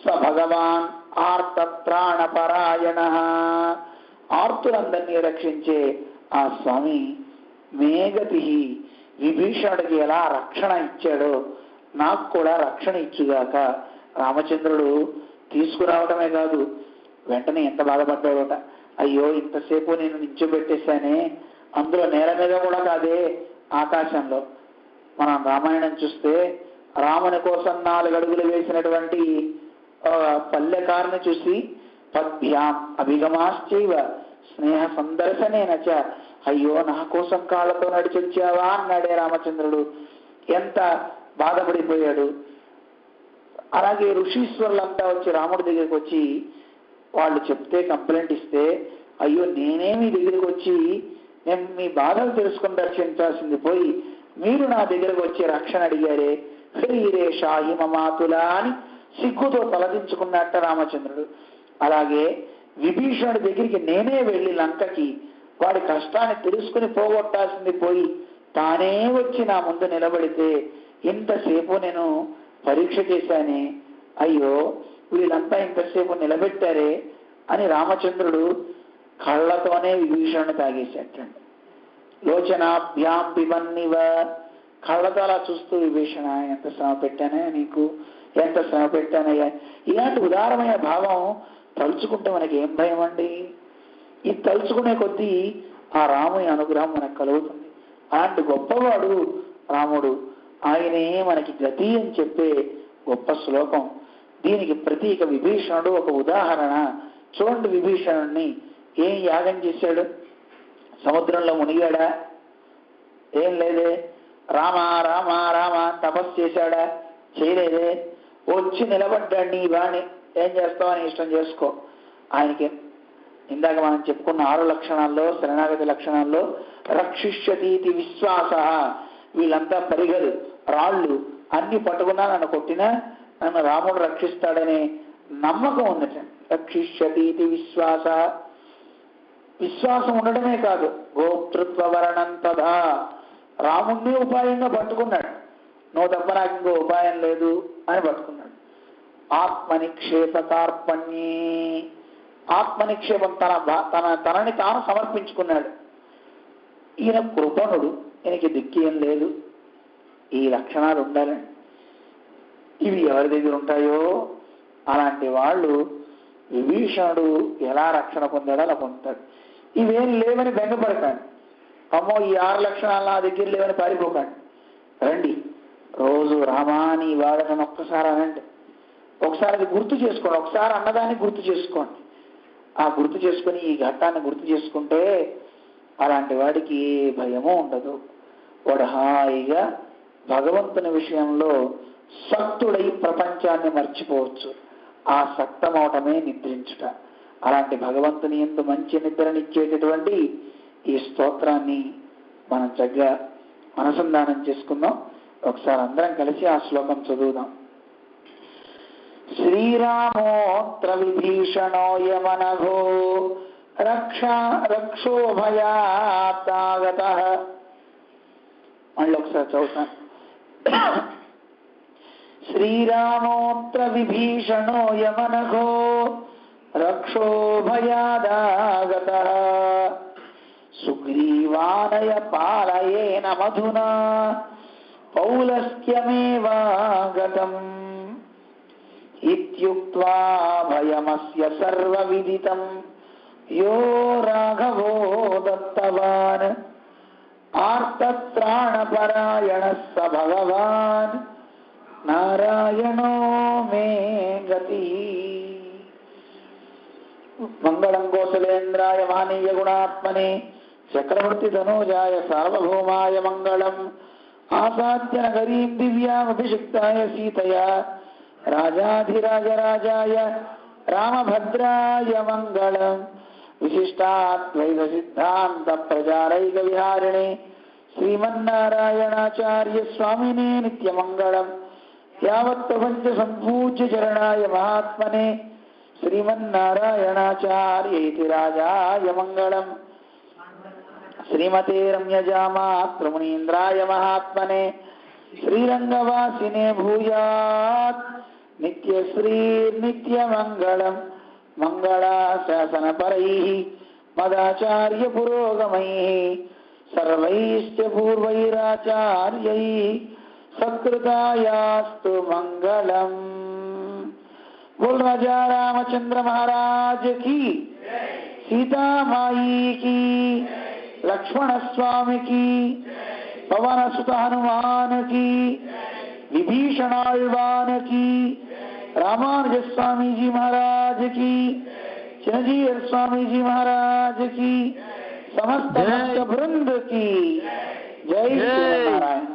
స భగవాన్ ఆర్తత్రాణపరాయణ, ఆర్తులందరినీ రక్షించే ఆ స్వామి మేగతి, విభీషణుడికి ఎలా రక్షణ ఇచ్చాడో నాకు కూడా రక్షణ ఇచ్చుగాక. రామచంద్రుడు తీసుకురావటమే కాదు, వెంటనే ఎంత బాధపడ్డాడట. అయ్యో ఇంతసేపు నేను నించోబెట్టేశానే, అందులో నేల మీద కూడా కాదే, ఆకాశంలో. మనం రామాయణం చూస్తే రాముని కోసం 4 అడుగులు వేసినటువంటి పల్లెకారుని చూసి పద్భ్యాం అభిగమాశ్చైవ స్నేహ సందర్శనేనచ, అయ్యో నా కోసం కాళ్ళతో నడిచొచ్చావా అన్నాడే రామచంద్రుడు. ఎంత బాధపడిపోయాడు. అలాగే ఋషీశ్వరులంతా వచ్చి రాముడి దగ్గరికి వచ్చి వాళ్ళు చెప్తే, కంప్లైంట్ ఇస్తే, అయ్యో నేనే మీ దగ్గరికి వచ్చి నేను మీ బాధలు తెలుసుకుని రక్షించాల్సింది పోయి మీరు నా దగ్గరకు వచ్చి రక్షణ అడిగారే, హ్రీరే షాహి మమాతులా అని సిగ్గుతో తలదించుకున్నట్ట రామచంద్రుడు. అలాగే విభీషణుడి దగ్గరికి నేనే వెళ్ళి లంకకి వాడి కష్టాన్ని తెలుసుకుని పోగొట్టాల్సింది పోయి తానే వచ్చి నా ముందు నిలబడితే ఇంతసేపు నేను పరీక్ష చేశానే, అయ్యో వీళ్ళంతా ఇంతసేపు నిలబెట్టారే అని రామచంద్రుడు కళ్ళతోనే విభీషణుని తాగేసేటండి. లోచనాభ్యాం పిబన్నివ, కళ్ళతో అలా చూస్తూ విభీషణ ఎంత శ్రమ పెట్టానే నీకు, ఎంత శ్రమ పెట్టానయ్యా. ఇలాంటి ఉదారమైన భావం తలుచుకుంటే మనకి ఏం భయం అండి. ఇది తలుచుకునే కొద్దీ ఆ రాముని అనుగ్రహం మనకు కలుగుతుంది. అలాంటి గొప్పవాడు రాముడు, ఆయనే మనకి గతి అని చెప్పే గొప్ప శ్లోకం. దీనికి ప్రతీక విభీషణుడు ఒక ఉదాహరణ. చూడండి, విభీషణుడిని ఏం యాగం చేశాడు? సముద్రంలో మునిగాడా? ఏం లేదే. రామ రామ రామ తపస్సు చేశాడా? చేయలేదే. వచ్చి నిలబడ్డాడు. నీ వాణి ఏం చేస్తావని ఇష్టం చేసుకో. ఆయనకి ఇందాక మనం చెప్పుకున్న 6 లక్షణాల్లో, శరణాగతి లక్షణాల్లో రక్షిష్యతీతి విశ్వాస, వీళ్ళంతా పరిగలు రాళ్ళు అన్ని పట్టుకున్నా నన్ను కొట్టినా నన్ను రాముడు రక్షిస్తాడనే నమ్మకం ఉందట. రక్షిష్యతీతి విశ్వాస, విశ్వాసం ఉండడమే కాదు, గోప్తృత్వ వర్ణంతదా, రాముణ్ణి ఉపాయంగా పట్టుకున్నాడు. నువ్వు తప్ప నాకు ఇంకో ఉపాయం లేదు అని పట్టుకున్నాడు. ఆత్మనిక్షేప కార్పణ్యే, ఆత్మనిక్షేపం తనని తాను సమర్పించుకున్నాడు. ఈయన కృపణుడు, ఈయనకి దిక్కేం లేదు. ఈ లక్షణాలు ఉండాలండి. ఇవి ఎవరి దగ్గర ఉంటాయో అలాంటి వాళ్ళు విభీషణుడు ఎలా రక్షణ పొందాడో అలా పొందుతాడు. ఇవేం లేవని బెంగపడతాడు. అమ్మో ఈ 6 లక్షణాలు నా దగ్గర లేవని పారిపోకండి. రండి, రోజు రామాని వాడని ఒక్కసారి అనండి. ఒకసారి అది గుర్తు చేసుకోండి. ఒకసారి అన్నదాన్ని గుర్తు చేసుకోండి. ఆ గుర్తు చేసుకుని ఈ ఘట్టాన్ని గుర్తు చేసుకుంటే అలాంటి వాడికి ఏ భయమూ ఉండదు. వాడు హాయిగా భగవంతుని విషయంలో సక్తుడై ప్రపంచాన్ని మర్చిపోవచ్చు. ఆ సక్తమవటమే నిద్రించుట. అలాంటి భగవంతుని యందు మంచి నిద్రనిచ్చేటటువంటి ఈ స్తోత్రాన్ని మనం చక్కగా అనుసంధానం చేసుకుందాం. ఒకసారి అందరం కలిసి ఆ శ్లోకం చదువుదాం. శ్రీరామోత్ర విభీషణో యమనఘో రక్షో భయాతాగతః. మళ్ళీ ఒకసారి చదువుతాను. శ్రీరామోత్ర విభీషణో యమనఘో రక్షో భయాదాగతః సుగ్రీవానయ పాలయేన మధునా పౌలస్త్యమేవాగతం ఇత్యుక్త్వా భయమస్య సర్వవిదితం యో రాఘవో దత్తవాన్ ఆర్తత్రాణపరాయణః స భగవాన్ నారాయణో మే గతి. మంగళం కోసలేంద్రాయ మహనీయ గుణాత్మనే చక్రవర్తి ధనూజాయ సార్వభౌమాయ మంగళం. ఆసాద్య నగరీం దివ్యామభిషిక్తాయ సీతయా రాజాధిరాజరాజాయ రామభద్రాయ మంగళం. విశిష్టాద్వైత సిద్ధాంత ప్రచారైక విహారిణే శ్రీమన్నారాయణాచార్య స్వామినే నిత్యమంగళం. యావత్ ప్రపంచ సంపూజ్య చరణాయ మహాత్మనే శ్రీమన్నారాయణాచార్యేతి రాజాయ మంగళం. శ్రీమతే రమ్యజామాతృమునీంద్రాయ మహాత్మనే శ్రీరంగవాసినే భూయాత్ నిత్యశ్రీర్నిత్యమంగళం. మంగళాశాసనపరైః మదాచార్య పురోగమైః సర్వైశ్చ పూర్వైరాచార్యైః సత్కృతాయాస్తు మంగళం. बोल राजा रामचंद्र महाराज की, सीता माई की, लक्ष्मण स्वामी की, पवन सुत हनुमान की, विभीषणाळ्वान की, रामानुज स्वामी जी महाराज की, चिरंजीव स्वामी जी महाराज की, समस्त भक्त वृंद की जय श्री नारायण.